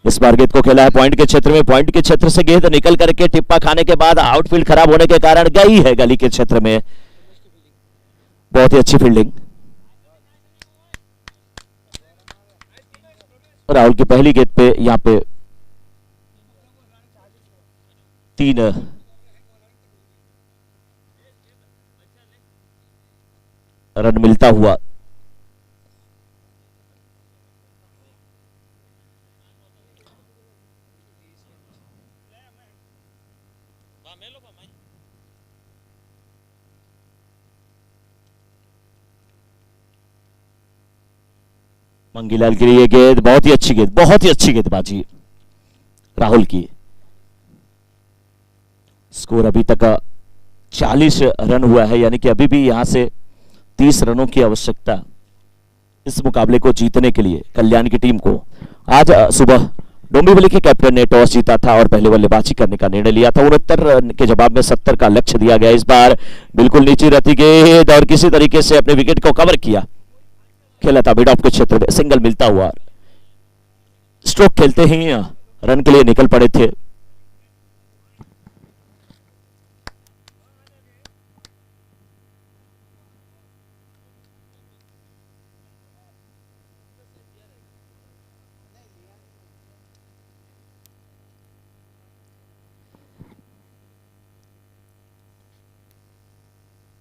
इस बार गेंद को खेला है पॉइंट के क्षेत्र में, पॉइंट के क्षेत्र से गेंद निकल करके टिप्पा खाने के बाद आउटफील्ड खराब होने के कारण गई है गली के क्षेत्र में। बहुत ही अच्छी फील्डिंग। राहुल की पहली गेंद पे यहां पे 3 रन मिलता हुआ। मंगीलाल के लिए गेंद, बहुत ही अच्छी गेंद, बहुत ही अच्छी गेंदबाजी राहुल की। स्कोर अभी तक 40 रन हुआ है, यानी कि अभी भी यहां से 30 रनों की आवश्यकता इस मुकाबले को जीतने के लिए कल्याण की टीम को। आज सुबह डोंबिवली के कैप्टन ने टॉस जीता था और पहले बल्लेबाजी करने का निर्णय लिया था। 69 रन के जवाब में 70 का लक्ष्य दिया गया। इस बार बिल्कुल नीचे रहती गेंद और किसी तरीके से अपने विकेट को कवर किया। खेला था मिड ऑफ के क्षेत्र में, सिंगल मिलता हुआ। स्ट्रोक खेलते ही रन के लिए निकल पड़े थे।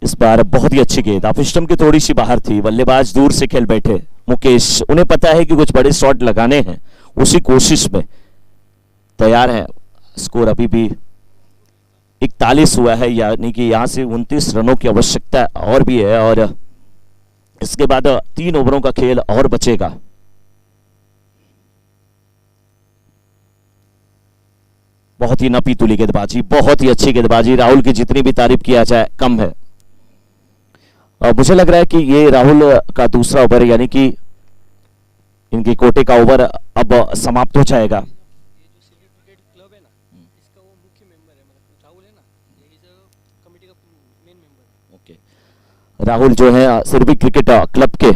इस बार बहुत ही अच्छी गेंद, ऑफ स्टंप की थोड़ी सी बाहर थी, बल्लेबाज दूर से खेल बैठे मुकेश। उन्हें पता है कि कुछ बड़े शॉट लगाने हैं, उसी कोशिश में तैयार है। स्कोर अभी भी 41 हुआ है, यानी कि यहां से 29 रनों की आवश्यकता और भी है और इसके बाद 3 ओवरों का खेल और बचेगा। बहुत ही नपी तुली गेंदबाजी, बहुत ही अच्छी गेंदबाजी। राहुल की जितनी भी तारीफ किया जाए कम है। मुझे लग रहा है कि ये राहुल का दूसरा ओवर, यानी कि इनकी कोटे का ओवर अब समाप्त हो जाएगा। राहुल जो है सिरवी क्रिकेट क्लब के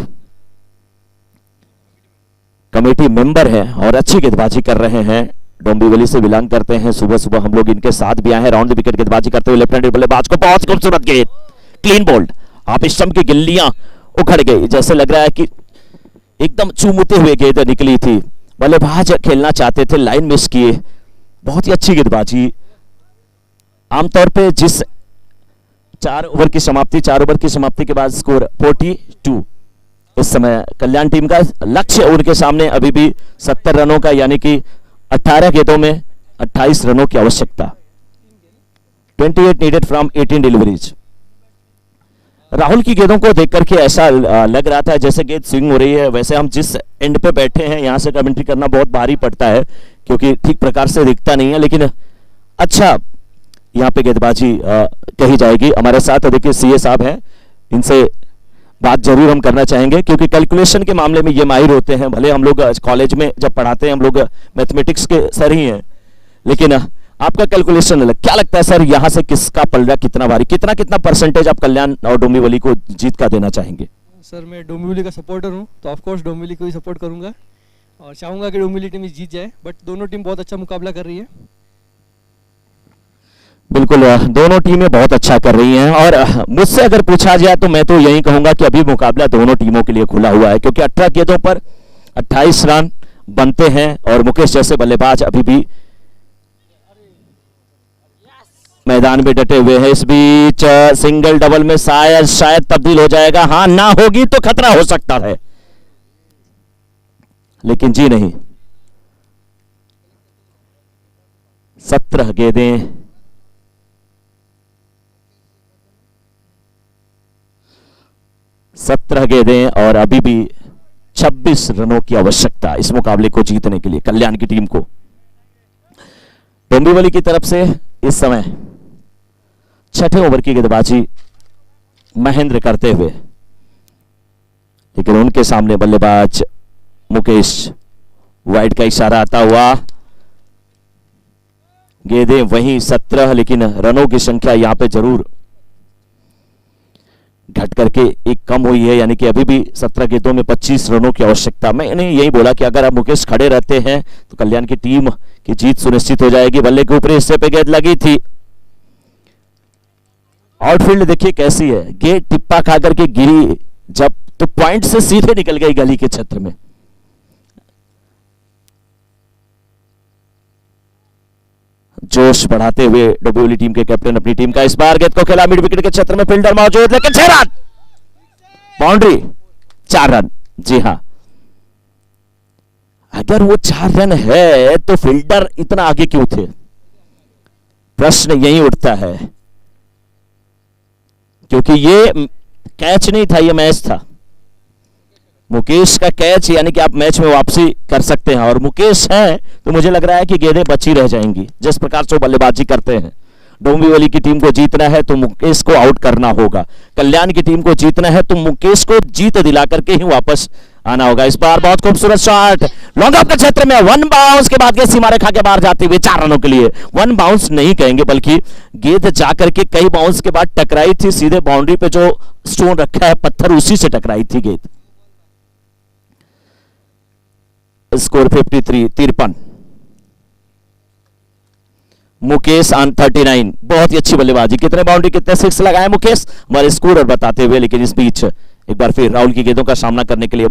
कमेटी मेंबर हैं और अच्छी गेंदबाजी कर रहे हैं। डोंबिवली से बिलोंग करते हैं। सुबह सुबह हम लोग इनके साथ भी आए हैं। राउंड द विकेट गेंदबाजी करते हुए लेफ्ट हैंड बल्लेबाज को बहुत खूबसूरत गेंद, क्लीन बोल्ड। आप स्टंप की गिल्लियां उखड़ गई, जैसे लग रहा है कि एकदम चूमते हुए गेंद निकली थी। बल्लेबाज खेलना चाहते थे, लाइन मिस किए। बहुत ही अच्छी गेंदबाजी। आमतौर पे जिस 4 ओवर की समाप्ति के बाद स्कोर 42। इस समय कल्याण टीम का लक्ष्य उनके सामने अभी भी 70 रनों का, यानी कि 18 गेंदों में 28 रनों की आवश्यकता। 28 नीडेड फ्रॉम 18 डिलीवरीज। राहुल की गेंदों को देख करके ऐसा लग रहा था जैसे गेंद स्विंग हो रही है। वैसे हम जिस एंड पे बैठे हैं यहां से कमेंट्री करना बहुत भारी पड़ता है क्योंकि ठीक प्रकार से दिखता नहीं है, लेकिन अच्छा यहाँ पे गेंदबाजी कही जाएगी। हमारे साथ देखिए सीए साहब हैं, इनसे बात जरूर हम करना चाहेंगे क्योंकि कैलकुलेशन के मामले में ये माहिर होते हैं। भले हम लोग कॉलेज में जब पढ़ाते हैं हम लोग मैथमेटिक्स के सर ही हैं, लेकिन आपका कैलकुलेशन अलग। क्या लगता है सर, यहाँ से किसका पलड़ा कितना भारी, कितना परसेंटेज आप कल्याण और डोंबिवली को जीत का देना चाहेंगे? सर मैं डोंबिवली का सपोर्टर हूँ तो ऑफकोर्स डोंबिवली को ही सपोर्ट करूंगा और चाहूंगा कि डोंबिवली टीम जीत जाए, बट दोनों टीम बहुत अच्छा मुकाबला कर रही है। बिल्कुल, दोनों टीमें बहुत अच्छा कर रही हैं और मुझसे अगर पूछा जाए तो मैं तो यही कहूंगा कि अभी मुकाबला दोनों टीमों के लिए खुला हुआ है क्योंकि 18 गेंदों पर 28 रन बनते हैं और मुकेश जैसे बल्लेबाज अभी भी मैदान में डटे हुए हैं। इस बीच सिंगल डबल में शायद तब्दील हो जाएगा। हाँ, ना होगी तो खतरा हो सकता है, लेकिन जी नहीं। 17 गेंदें, और अभी भी 26 रनों की आवश्यकता इस मुकाबले को जीतने के लिए कल्याण की टीम को। डोंबिवली की तरफ से इस समय छठे ओवर की गेंदबाजी महेंद्र करते हुए, लेकिन उनके सामने बल्लेबाज मुकेश। वाइड का इशारा आता हुआ, गेंदें वहीं 17, लेकिन रनों की संख्या यहां पे जरूर घट करके एक कम हुई है, यानी कि अभी भी 17 गेंदों में 25 रनों की आवश्यकता। मैंने यही बोला कि अगर अब मुकेश खड़े रहते हैं तो कल्याण की टीम की जीत सुनिश्चित हो जाएगी। बल्ले के ऊपरी हिस्से पे गेंद लगी थी, आउटफील्ड देखिए कैसी है, गेंद टिप्पा खा करके गिरी जब तो पॉइंट से सीधे निकल गई गली के क्षेत्र में। जोश बढ़ाते हुए डोंबिवली टीम के कैप्टन अपनी टीम का इस बार गेंद को खेला मिड विकेट के क्षेत्र में, फील्डर मौजूद, लेकिन 6 रन, बाउंड्री, 4 रन। जी हां, अगर वो 4 रन है तो फील्डर इतना आगे क्यों थे, प्रश्न यही उठता है, क्योंकि ये कैच नहीं था, ये मैच था। मुकेश का कैच, यानी कि आप मैच में वापसी कर सकते हैं, और मुकेश है तो मुझे लग रहा है कि गेंदें बची रह जाएंगी। जिस प्रकार से वो बल्लेबाजी करते हैं, डोंबिवली की टीम को जीतना है तो मुकेश को आउट करना होगा, कल्याण की टीम को जीतना है तो मुकेश को जीत दिला करके ही वापस आना होगा। इस बार बहुत खूबसूरत शॉट लॉन्ग ऑफ के क्षेत्र में, 1 बाउंस के बाद गेंद सीमा रेखा के बाहर जाती हुई 4 रनों के लिए। 1 बाउंस नहीं कहेंगे, बल्कि गेंद जाकर के कई बाउंस के बाद टकराई थी, सीधे बाउंड्री पे जो स्टोन रखा है पत्थर, उसी से टकराई थी गेंद। स्कोर 53। मुकेश ऑन 39, बहुत ही अच्छी बल्लेबाजी। कितने बाउंड्री कितने सिक्स लगाए मुकेश, हमारे स्कोर बताते हुए, लेकिन इस बीच एक बार फिर राहुल की गेंदों का सामना करने के लिए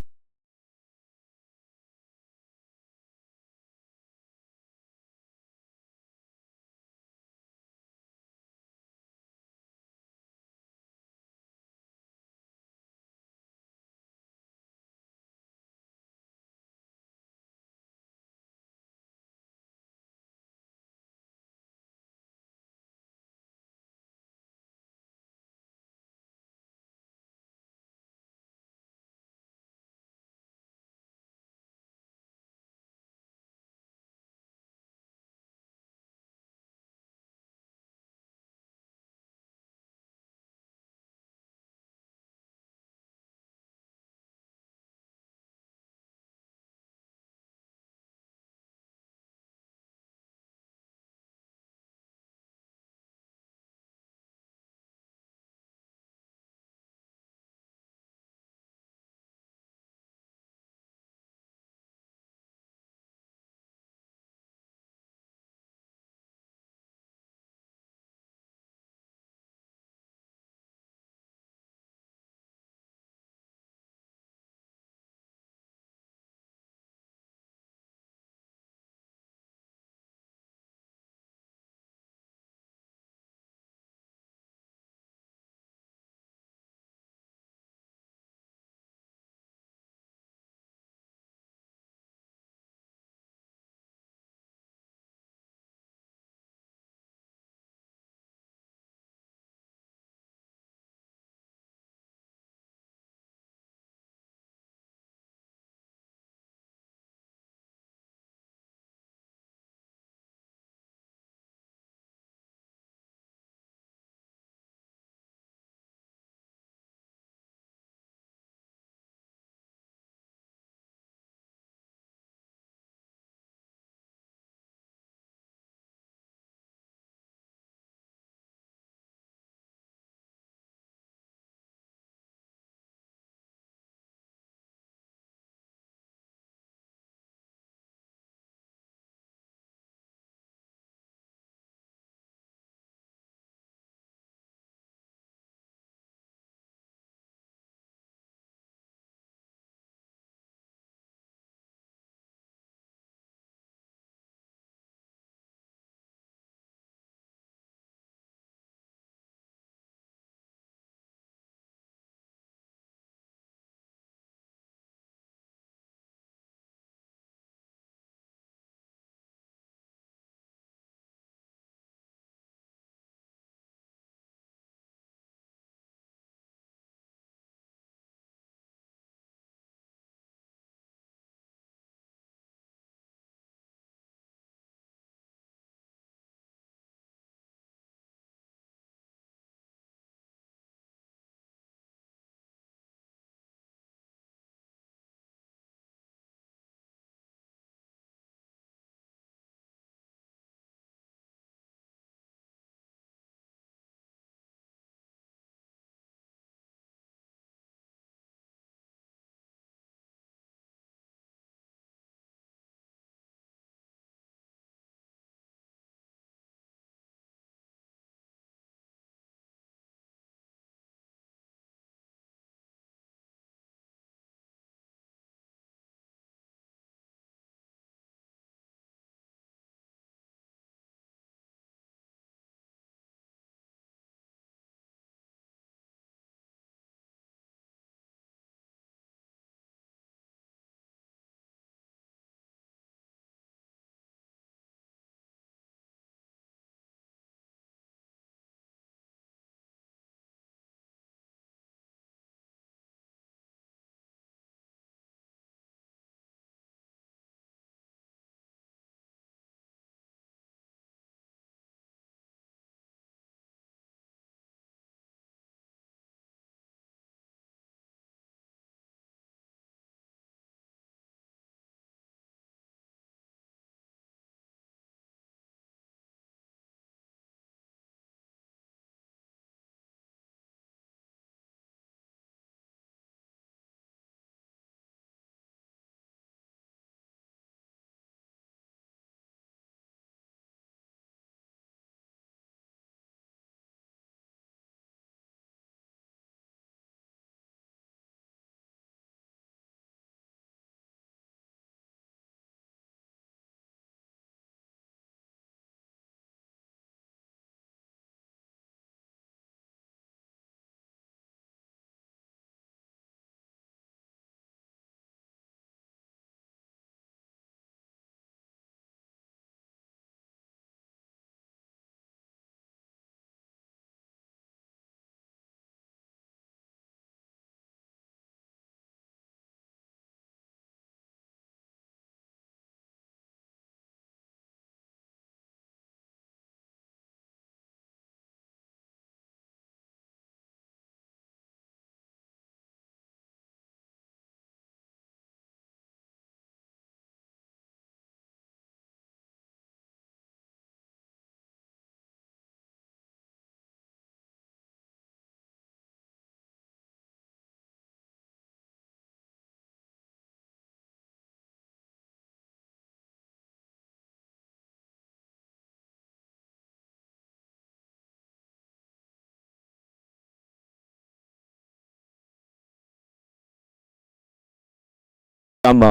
काम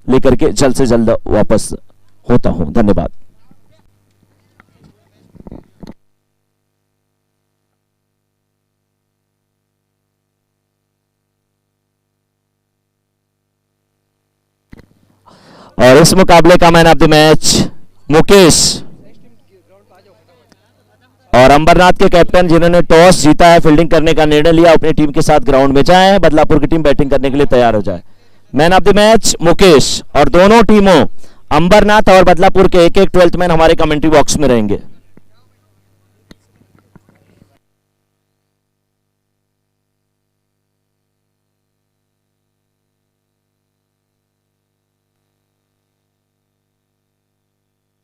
लेकर के जल्द से जल्द वापस होता हूं। धन्यवाद। और इस मुकाबले का man of the match Mukesh और अंबरनाथ के कैप्टन जिन्होंने टॉस जीता है, फील्डिंग करने का निर्णय लिया, अपनी टीम के साथ ग्राउंड में जाएं। बदलापुर की टीम बैटिंग करने के लिए तैयार हो जाए। Man of the match Mukesh और दोनों टीमों अंबरनाथ और बदलापुर के एक एक 12th मैन हमारे कमेंट्री बॉक्स में रहेंगे।